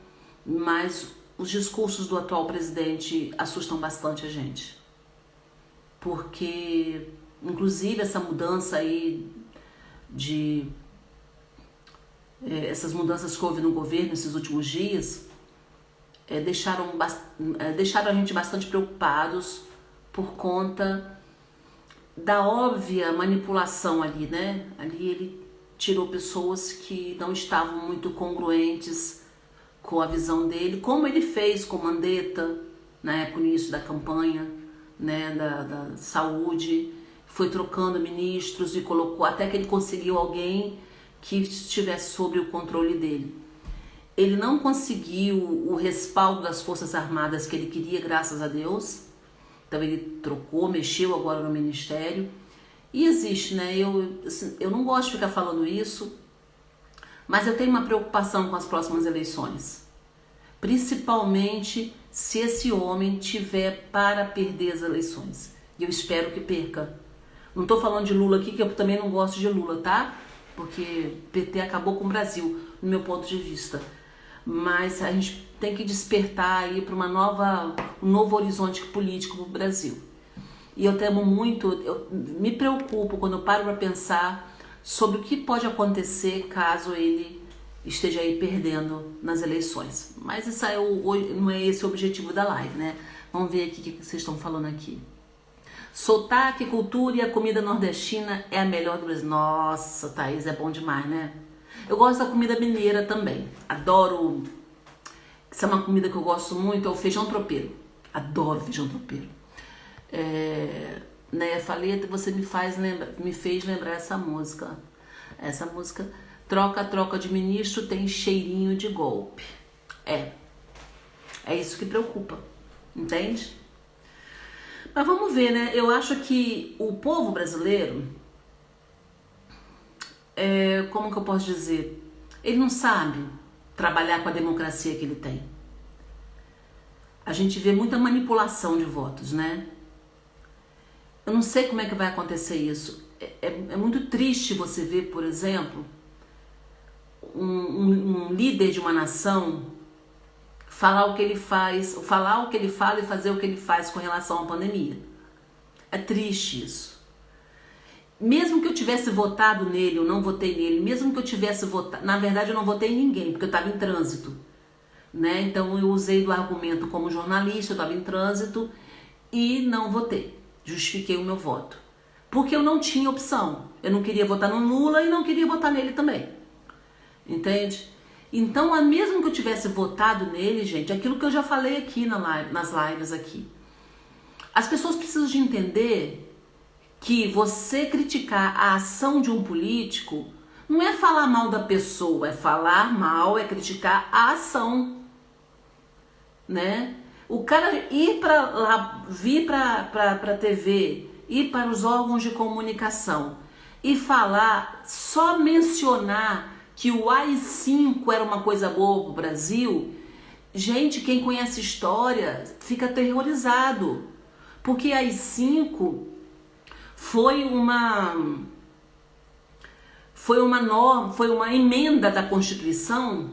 mas os discursos do atual presidente assustam bastante a gente. Porque, inclusive, essa mudança aí essas mudanças que houve no governo esses últimos dias deixaram a gente bastante preocupados por conta da óbvia manipulação ali, né? Ali ele tirou pessoas que não estavam muito congruentes com a visão dele, como ele fez com Mandetta, na época, no início da campanha, né, da saúde, foi trocando ministros e colocou até que ele conseguiu alguém que estivesse sob o controle dele. Ele não conseguiu o respaldo das Forças Armadas que ele queria, graças a Deus. Então ele trocou, mexeu agora no ministério. E existe, né? Eu não gosto de ficar falando isso, mas eu tenho uma preocupação com as próximas eleições. Principalmente se esse homem tiver para perder as eleições. E eu espero que perca. Não estou falando de Lula aqui, que eu também não gosto de Lula, tá? Porque o PT acabou com o Brasil, no meu ponto de vista. Mas a gente tem que despertar aí para um novo horizonte político para o Brasil. E eu temo muito, eu me preocupo quando eu paro para pensar sobre o que pode acontecer caso ele esteja aí perdendo nas eleições. Mas isso não é esse o objetivo da live, né? Vamos ver aqui o que vocês estão falando aqui. Sotaque, cultura e a comida nordestina é a melhor do Brasil. Nossa, Thaís, é bom demais, né? Eu gosto da comida mineira também. Adoro. Isso é uma comida que eu gosto muito, é o feijão tropeiro. Adoro feijão tropeiro. Né, Faleta, você me fez lembrar essa música. Essa música, troca, troca de ministro, tem cheirinho de golpe. É isso que preocupa, entende? Mas vamos ver, né? Eu acho que o povo brasileiro como que eu posso dizer? Ele não sabe trabalhar com a democracia que ele tem. A gente vê muita manipulação de votos, né? Eu não sei como é que vai acontecer isso. É muito triste você ver, por exemplo, um líder de uma nação falar o que ele faz, falar o que ele fala e fazer o que ele faz com relação à pandemia. É triste isso. Mesmo que eu tivesse votado nele, eu não votei nele, mesmo que eu tivesse votado, na verdade eu não votei em ninguém, porque eu estava em trânsito, né? Então eu usei do argumento como jornalista, eu estava em trânsito e não votei, justifiquei o meu voto, porque eu não tinha opção, eu não queria votar no Lula e não queria votar nele também, entende? Então, mesmo que eu tivesse votado nele, gente, aquilo que eu já falei aqui nas lives aqui, as pessoas precisam de entender que você criticar a ação de um político não é falar mal da pessoa, é falar mal, é criticar a ação, né? O cara ir para lá, vir para TV, ir para os órgãos de comunicação e falar, só mencionar que o AI-5 era uma coisa boa para o Brasil, gente, quem conhece história fica aterrorizado, porque AI-5 foi uma norma, foi uma emenda da Constituição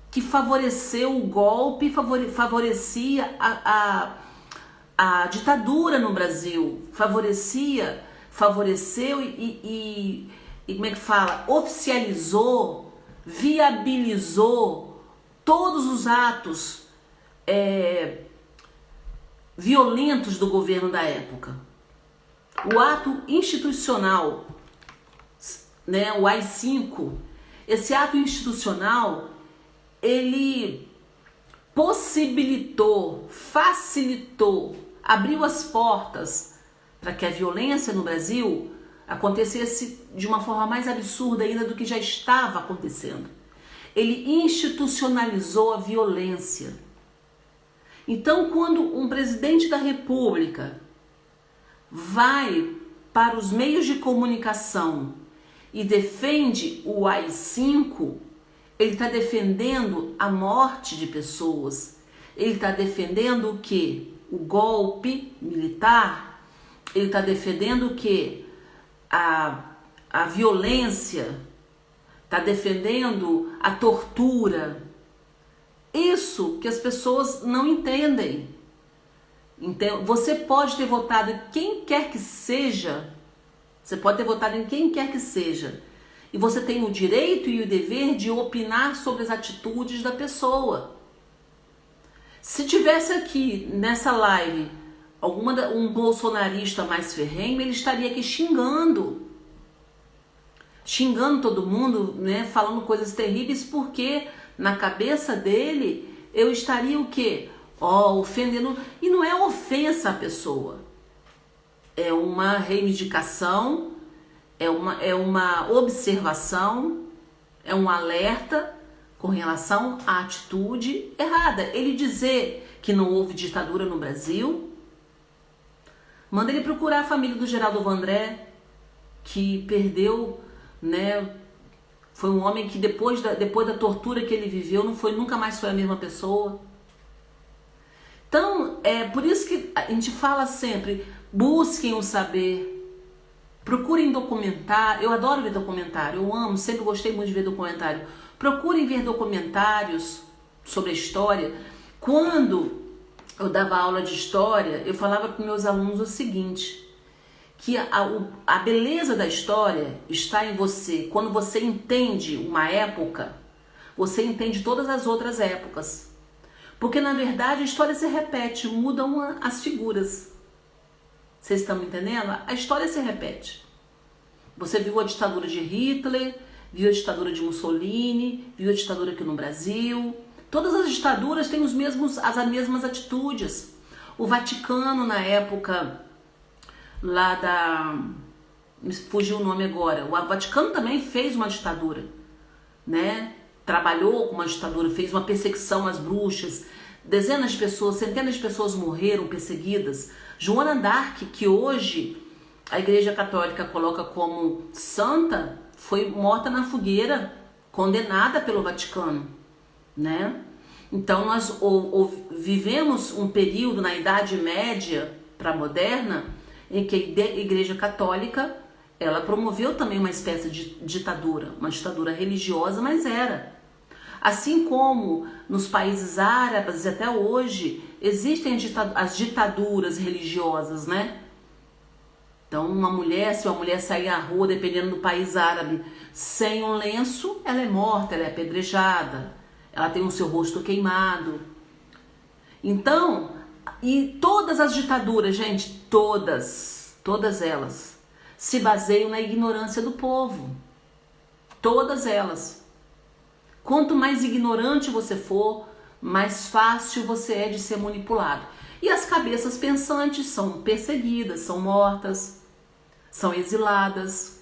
que favoreceu o golpe, favorecia a ditadura no Brasil, favoreceu e como é que fala? Oficializou, viabilizou todos os atos violentos do governo da época. O ato institucional, né, o AI-5, esse ato institucional, ele possibilitou, facilitou, abriu as portas para que a violência no Brasil acontecesse de uma forma mais absurda ainda do que já estava acontecendo. Ele institucionalizou a violência. Então, quando um presidente da República vai para os meios de comunicação e defende o AI-5, ele está defendendo a morte de pessoas, ele está defendendo o quê? O golpe militar, ele está defendendo o quê? A violência, está defendendo a tortura. Isso que as pessoas não entendem. Então, você pode ter votado em quem quer que seja, você pode ter votado em quem quer que seja, e você tem o direito e o dever de opinar sobre as atitudes da pessoa. Se tivesse aqui nessa live um bolsonarista mais ferrenho, ele estaria aqui xingando todo mundo, né, falando coisas terríveis, porque na cabeça dele eu estaria o quê? Ofendendo. E não é ofensa à pessoa, é uma reivindicação, é uma observação, é um alerta com relação à atitude errada. Ele dizer que não houve ditadura no Brasil, manda ele procurar a família do Geraldo Vandré, que perdeu, né? Foi um homem que depois da tortura que ele viveu, nunca mais foi a mesma pessoa. Então, é por isso que a gente fala sempre, busquem o saber, procurem documentário. Eu adoro ver documentário, eu amo, sempre gostei muito de ver documentário. Procurem ver documentários sobre a história. Quando eu dava aula de história, eu falava para meus alunos o seguinte, que a beleza da história está em você. Quando você entende uma época, você entende todas as outras épocas. Porque, na verdade, a história se repete, mudam as figuras. Vocês estão me entendendo? A história se repete. Você viu a ditadura de Hitler, viu a ditadura de Mussolini, viu a ditadura aqui no Brasil. Todas as ditaduras têm as mesmas atitudes. O Vaticano, na época lá me fugiu o nome agora. O Vaticano também fez uma ditadura, né? Trabalhou com uma ditadura, fez uma perseguição às bruxas, dezenas de pessoas, centenas de pessoas morreram perseguidas. Joana d'Arc, que hoje a Igreja Católica coloca como santa, foi morta na fogueira, condenada pelo Vaticano, né? Então nós vivemos um período na Idade Média para a moderna em que a Igreja Católica ela promoveu também uma espécie de ditadura, uma ditadura religiosa, mas era. Assim como nos países árabes até hoje existem as ditaduras religiosas, né? Então se uma mulher sair à rua, dependendo do país árabe, sem um lenço, ela é morta, ela é apedrejada, ela tem o seu rosto queimado. Então, e todas as ditaduras, gente, todas elas, se baseiam na ignorância do povo. Todas elas. Quanto mais ignorante você for, mais fácil você é de ser manipulado. E as cabeças pensantes são perseguidas, são mortas, são exiladas.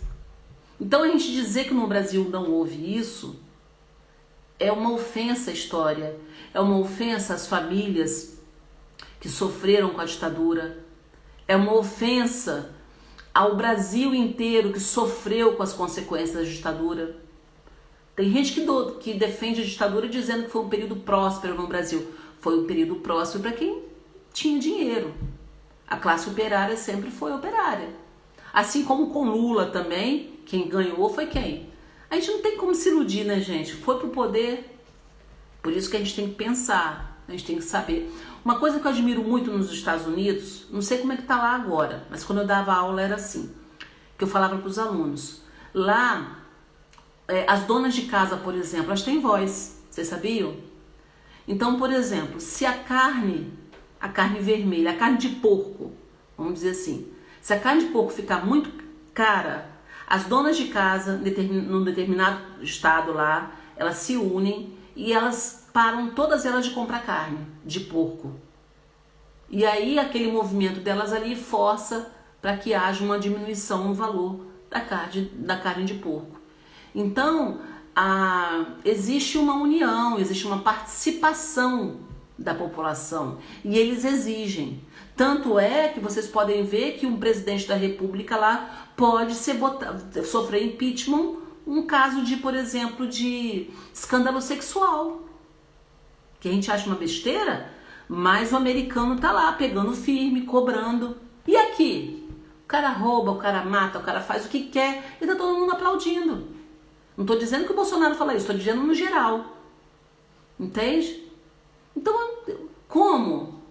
Então a gente dizer que no Brasil não houve isso é uma ofensa à história, é uma ofensa às famílias que sofreram com a ditadura, é uma ofensa ao Brasil inteiro que sofreu com as consequências da ditadura. Tem gente que defende a ditadura dizendo que foi um período próspero no Brasil. Foi um período próspero para quem tinha dinheiro. A classe operária sempre foi operária. Assim como com Lula também, quem ganhou foi quem? A gente não tem como se iludir, né, gente? Foi pro poder. Por isso que a gente tem que pensar, a gente tem que saber. Uma coisa que eu admiro muito nos Estados Unidos, não sei como é que tá lá agora, mas quando eu dava aula era assim, que eu falava para os alunos. Lá, as donas de casa, por exemplo, elas têm voz, vocês sabiam? Então, por exemplo, se a carne vermelha, a carne de porco, vamos dizer assim, se a carne de porco ficar muito cara, as donas de casa, num determinado estado lá, elas se unem e elas param todas elas de comprar carne de porco. E aí aquele movimento delas ali força para que haja uma diminuição no valor da carne de porco. Então, existe uma união, existe uma participação da população e eles exigem. Tanto é que vocês podem ver que um presidente da república lá pode sofrer impeachment um caso de, por exemplo, de escândalo sexual. Que a gente acha uma besteira, mas o americano tá lá pegando firme, cobrando. E aqui? O cara rouba, o cara mata, o cara faz o que quer e tá todo mundo aplaudindo. Não tô dizendo que o Bolsonaro fala isso, tô dizendo no geral. Entende? Então, como?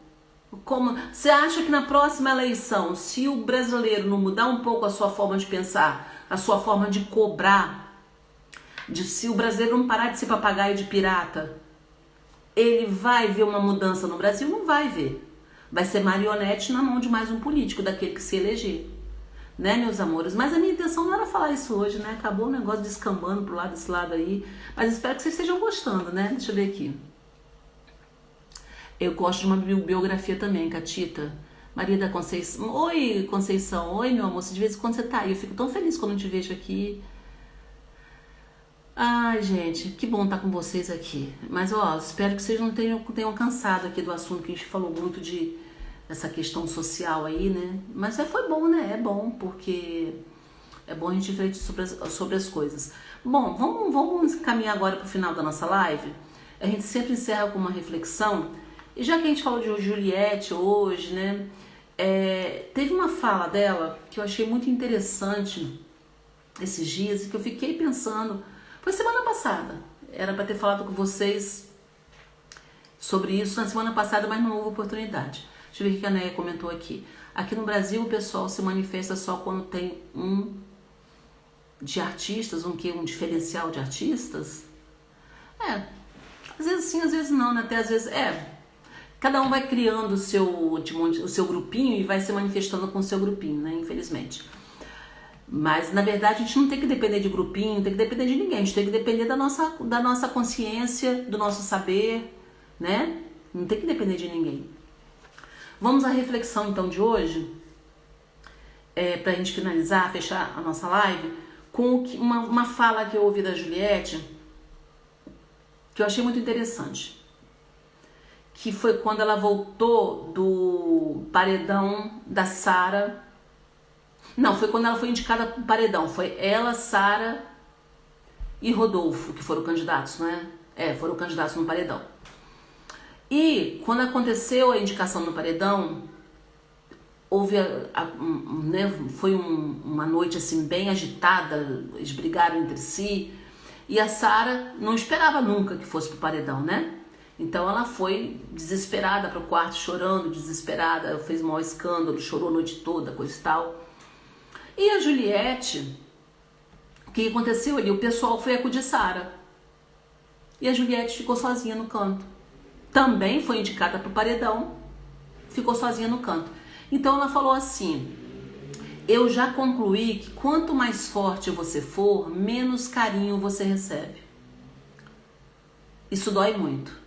Você acha que na próxima eleição, se o brasileiro não mudar um pouco a sua forma de pensar, a sua forma de cobrar, se o brasileiro não parar de ser papagaio de pirata, ele vai ver uma mudança no Brasil? Não vai ver. Vai ser marionete na mão de mais um político, daquele que se eleger. Né, meus amores? Mas a minha intenção não era falar isso hoje, né? Acabou o negócio descambando pro lado desse lado aí. Mas espero que vocês estejam gostando, né? Deixa eu ver aqui. Eu gosto de uma biografia também, Catita. Maria da Conceição. Oi, Conceição. Oi, meu amor. Se de vez em quando você tá aí. Eu fico tão feliz quando eu te vejo aqui. Ai, gente, que bom estar com vocês aqui. Mas, ó, espero que vocês não tenham cansado aqui do assunto, que a gente falou muito dessa questão social aí, né? Mas foi bom, né? É bom, porque é bom a gente refletir sobre as coisas. Bom, vamos caminhar agora para o final da nossa live. A gente sempre encerra com uma reflexão. E já que a gente falou de Juliette hoje, né? Teve uma fala dela que eu achei muito interessante esses dias e que eu fiquei pensando. Foi semana passada. Era para ter falado com vocês sobre isso na semana passada, mas não houve oportunidade. Deixa eu ver o que a Neia comentou aqui. Aqui no Brasil o pessoal se manifesta só quando tem de artistas, um diferencial de artistas. Às vezes sim, às vezes não, né? Até às vezes cada um vai criando o seu grupinho e vai se manifestando com o seu grupinho, né? Infelizmente. Mas, na verdade, a gente não tem que depender de grupinho, não tem que depender de ninguém. A gente tem que depender da nossa consciência, do nosso saber, né? Não tem que depender de ninguém. Vamos à reflexão, então, de hoje, pra gente finalizar, fechar a nossa live, com uma fala que eu ouvi da Juliette, que eu achei muito interessante. Que foi quando ela voltou do paredão da Sara. Não, foi quando ela foi indicada para o paredão. Foi ela, Sara e Rodolfo, que foram candidatos, não é? Foram candidatos no paredão. E quando aconteceu a indicação no paredão, houve, né, foi uma noite assim bem agitada, eles brigaram entre si, e a Sara não esperava nunca que fosse pro paredão, né? Então ela foi desesperada pro quarto, chorando, desesperada, fez um maior escândalo, chorou a noite toda, coisa e tal. E a Juliette, o que aconteceu ali? O pessoal foi acudir Sara. E a Juliette ficou sozinha no canto. Também foi indicada pro paredão, ficou sozinha no canto. Então ela falou assim: eu já concluí que quanto mais forte você for, menos carinho você recebe. Isso dói muito.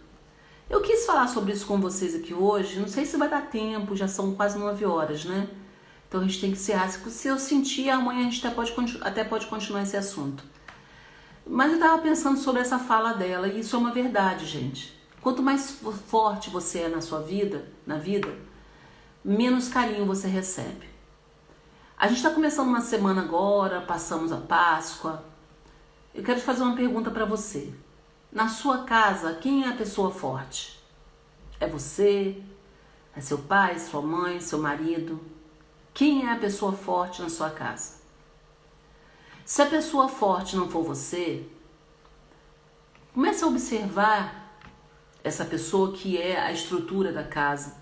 Eu quis falar sobre isso com vocês aqui hoje, não sei se vai dar tempo, já são quase 9 horas, né? Então a gente tem que encerrar. Se eu sentir, amanhã a gente até pode continuar esse assunto. Mas eu estava pensando sobre essa fala dela, e isso é uma verdade, gente. Quanto mais forte você é na sua vida, menos carinho você recebe. A gente está começando uma semana agora, passamos a Páscoa. Eu quero te fazer uma pergunta para você. Na sua casa, quem é a pessoa forte? É você? É seu pai, sua mãe, seu marido? Quem é a pessoa forte na sua casa? Se a pessoa forte não for você, comece a observar essa pessoa que é a estrutura da casa.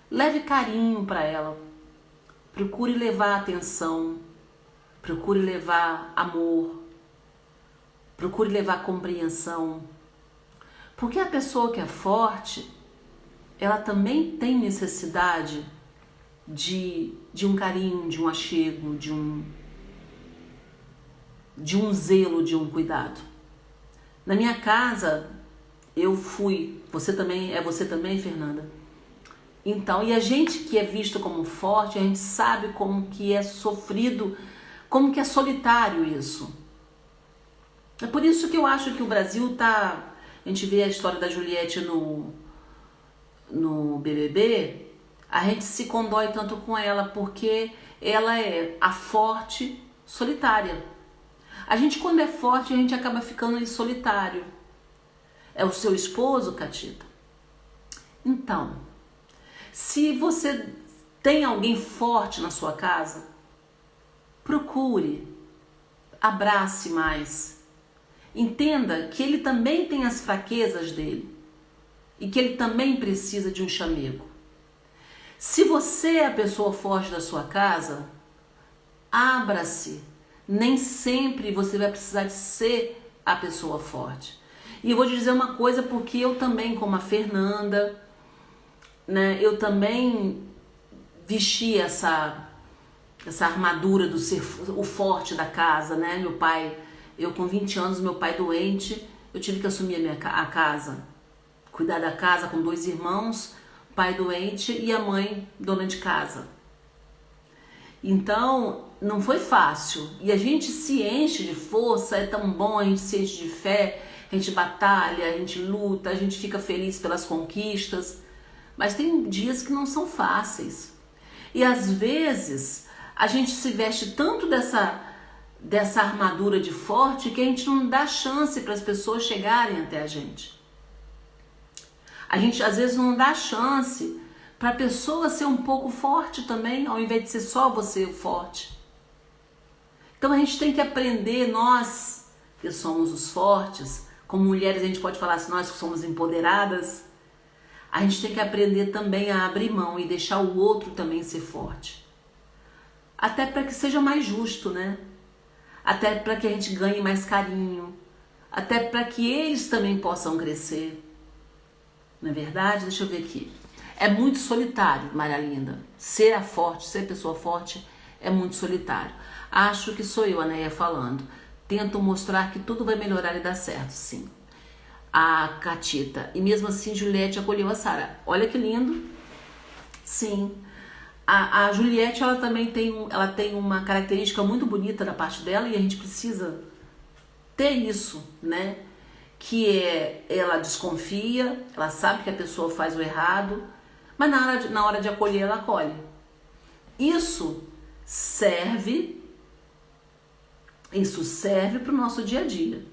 Leve carinho para ela. Procure levar atenção. Procure levar amor. Procure levar compreensão. Porque a pessoa que é forte, ela também tem necessidade de um carinho, de um achego, de um zelo, de um cuidado. Na minha casa, eu fui, você também, Fernanda? Então, e a gente que é visto como forte, a gente sabe como que é sofrido, como que é solitário isso. É por isso que eu acho que o Brasil tá... A gente vê a história da Juliette no BBB, a gente se condói tanto com ela, porque ela é a forte solitária. A gente, quando é forte, a gente acaba ficando solitário. É o seu esposo, Catita? Então, se você tem alguém forte na sua casa, procure, abrace mais. Entenda que ele também tem as fraquezas dele e que ele também precisa de um chamego. Se você é a pessoa forte da sua casa, abra-se. Nem sempre você vai precisar de ser a pessoa forte. E eu vou te dizer uma coisa, porque eu também, como a Fernanda, né, eu também vesti essa armadura do ser o forte da casa, né? Meu pai, eu com 20 anos, meu pai doente, eu tive que assumir a casa, cuidar da casa com 2 irmãos, pai doente e a mãe dona de casa. Então, não foi fácil. E a gente se enche de força, é tão bom, a gente se enche de fé, a gente batalha, a gente luta, a gente fica feliz pelas conquistas. Mas tem dias que não são fáceis. E às vezes a gente se veste tanto dessa armadura de forte que a gente não dá chance para as pessoas chegarem até a gente. A gente às vezes não dá chance para a pessoa ser um pouco forte também, ao invés de ser só você o forte. Então a gente tem que aprender, nós que somos os fortes, como mulheres a gente pode falar assim, nós que somos empoderadas, a gente tem que aprender também a abrir mão e deixar o outro também ser forte. Até para que seja mais justo, né? Até para que a gente ganhe mais carinho, até para que eles também possam crescer. Não é verdade? Deixa eu ver aqui. É muito solitário, Maria Linda. Ser a forte, ser pessoa forte é muito solitário. Acho que sou eu, a Neia, falando. Tento mostrar que tudo vai melhorar e dar certo, sim. A Catita. E mesmo assim, Juliette acolheu a Sara. Olha que lindo. Sim. A Juliette, ela também tem uma característica muito bonita da parte dela e a gente precisa ter isso, né? Que é, ela desconfia, ela sabe que a pessoa faz o errado, mas na hora de acolher, ela acolhe. Isso serve para o nosso dia a dia.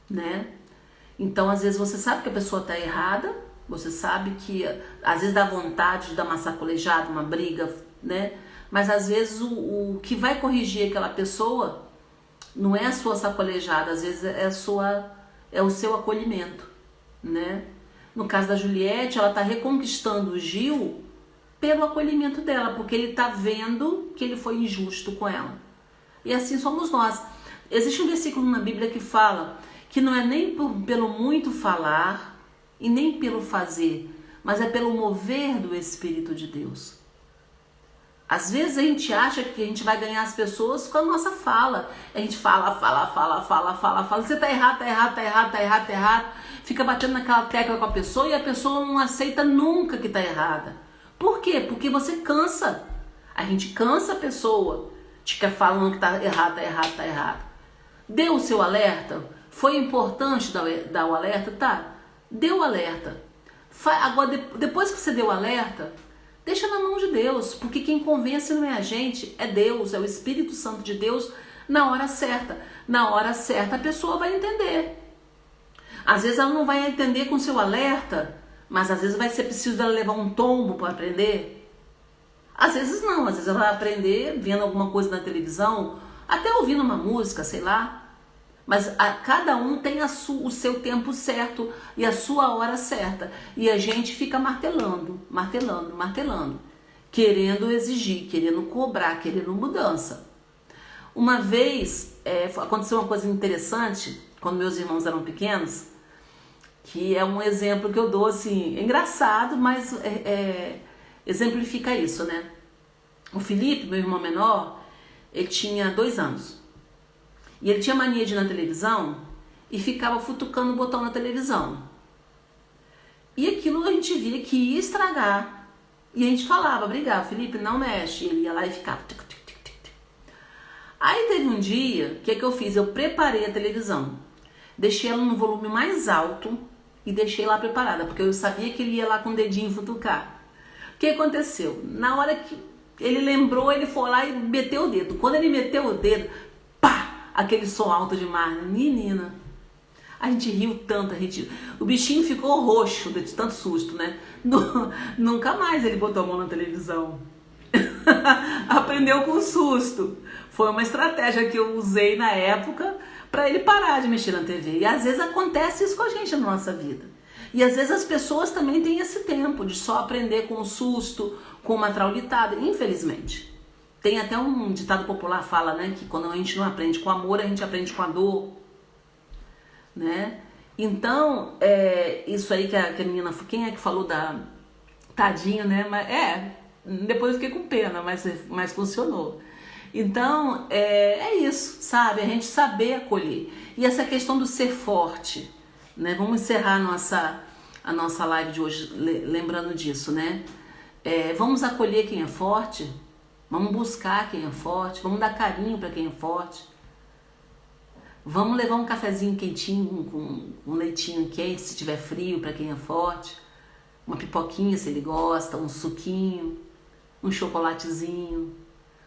né? Então, às vezes você sabe que a pessoa está errada, você sabe que às vezes dá vontade de dar uma sacolejada, uma briga, né? Mas às vezes o que vai corrigir aquela pessoa não é a sua sacolejada, às vezes é o seu acolhimento, né? No caso da Juliette, ela está reconquistando o Gil pelo acolhimento dela, porque ele está vendo que ele foi injusto com ela. E assim somos nós. Existe um versículo na Bíblia que fala que não é nem pelo muito falar e nem pelo fazer, mas é pelo mover do Espírito de Deus. Às vezes a gente acha que a gente vai ganhar as pessoas com a nossa fala. A gente fala. Você tá errado. Fica batendo naquela tecla com a pessoa e a pessoa não aceita nunca que tá errada. Por quê? Porque você cansa. A gente cansa a pessoa. Fica falando que tá errado. Deu o seu alerta? Foi importante dar o alerta? Tá. Deu o alerta. Agora, depois que você deu o alerta, deixa na mão de Deus, porque quem convence não é a gente, é Deus, é o Espírito Santo de Deus na hora certa. Na hora certa a pessoa vai entender. Às vezes ela não vai entender com o seu alerta, mas às vezes vai ser preciso dela levar um tombo para aprender. Às vezes não, às vezes ela vai aprender vendo alguma coisa na televisão, até ouvindo uma música, sei lá. Mas cada um tem o seu tempo certo e a sua hora certa. E a gente fica martelando, querendo exigir, querendo cobrar, querendo mudança. Uma vez aconteceu uma coisa interessante, quando meus irmãos eram pequenos, que é um exemplo que eu dou assim, é engraçado, mas exemplifica isso, né? O Felipe, meu irmão menor, ele tinha 2 anos. E ele tinha mania de ir na televisão e ficava futucando o botão na televisão. E aquilo a gente via que ia estragar. E a gente falava, brigava, Felipe, não mexe. E ele ia lá e ficava... Aí teve um dia, o que eu fiz? Eu preparei a televisão. Deixei ela no volume mais alto e deixei lá preparada, porque eu sabia que ele ia lá com o dedinho futucar. O que aconteceu? Na hora que ele lembrou, ele foi lá e meteu o dedo. Quando ele meteu o dedo... Aquele som alto demais, menina. A gente riu tanto, o bichinho ficou roxo de tanto susto, né? Nunca mais ele botou a mão na televisão. Aprendeu com susto. Foi uma estratégia que eu usei na época para ele parar de mexer na TV. E às vezes acontece isso com a gente na nossa vida. E às vezes as pessoas também têm esse tempo de só aprender com o susto, com uma traulitada, infelizmente. Tem até um ditado popular que fala, né, que quando a gente não aprende com amor, a gente aprende com a dor, né? Então, isso aí que a menina, quem é que falou da tadinho, né? Mas, depois eu fiquei com pena, mas funcionou. Então, é isso, sabe? A gente saber acolher. E essa questão do ser forte, né? Vamos encerrar a nossa live de hoje lembrando disso, né? Vamos acolher quem é forte. Vamos buscar quem é forte, vamos dar carinho para quem é forte. Vamos levar um cafezinho quentinho com um leitinho quente se tiver frio para quem é forte. Uma pipoquinha se ele gosta, um suquinho, um chocolatezinho.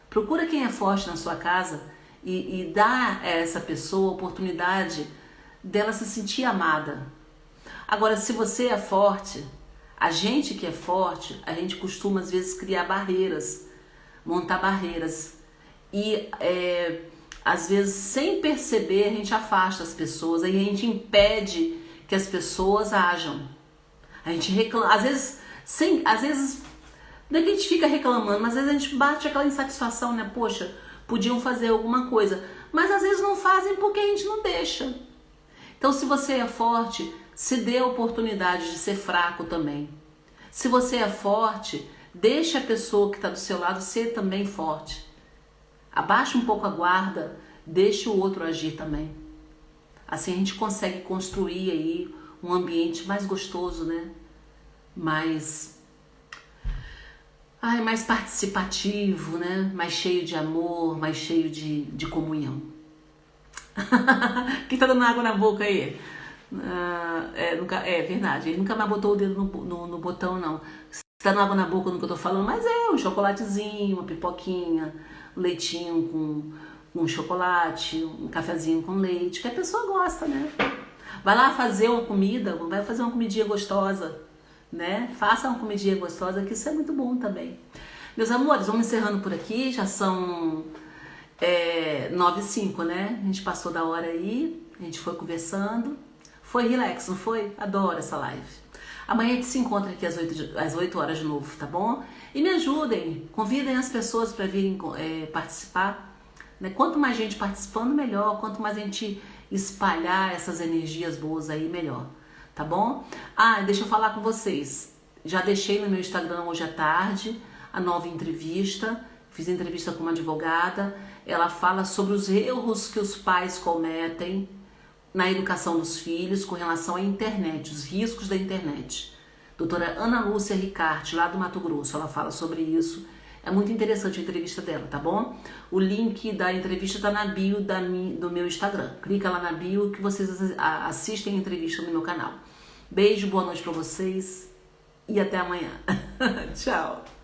Procura quem é forte na sua casa e dá a essa pessoa a oportunidade dela se sentir amada. Agora, se você é forte, a gente que é forte, a gente costuma às vezes criar barreiras, montar barreiras e às vezes sem perceber a gente afasta as pessoas, aí a gente impede que as pessoas ajam. A gente reclama, às vezes não é que a gente fica reclamando, mas às vezes a gente bate aquela insatisfação, né? Poxa, podiam fazer alguma coisa, mas às vezes não fazem porque a gente não deixa. Então, se você é forte, se dê a oportunidade de ser fraco também. Se você é forte, deixe a pessoa que está do seu lado ser também forte. Abaixe um pouco a guarda, deixe o outro agir também. Assim a gente consegue construir aí um ambiente mais gostoso, né? Mais participativo, né? Mais cheio de amor, mais cheio de comunhão. Quem tá dando água na boca aí? É verdade, ele nunca mais botou o dedo no botão, não. Tá dando água na boca no que eu tô falando, mas um chocolatezinho, uma pipoquinha, um leitinho com chocolate, um cafezinho com leite, que a pessoa gosta, né? Vai lá fazer uma comida, vai fazer uma comidinha gostosa, né? Faça uma comidinha gostosa, que isso é muito bom também. Meus amores, vamos encerrando por aqui, já são 9h05, né? A gente passou da hora aí, a gente foi conversando. Foi relax, não foi? Adoro essa live. Amanhã a gente se encontra aqui às 8 horas de novo, tá bom? E me ajudem, convidem as pessoas para virem participar. Né? Quanto mais gente participando, melhor. Quanto mais a gente espalhar essas energias boas aí, melhor. Tá bom? Ah, deixa eu falar com vocês. Já deixei no meu Instagram hoje à tarde a nova entrevista. Fiz entrevista com uma advogada. Ela fala sobre os erros que os pais cometem na educação dos filhos com relação à internet, os riscos da internet. Doutora Ana Lúcia Ricarte, lá do Mato Grosso, ela fala sobre isso. É muito interessante a entrevista dela, tá bom? O link da entrevista tá na bio do meu Instagram. Clica lá na bio que vocês assistem a entrevista no meu canal. Beijo, boa noite pra vocês e até amanhã. Tchau!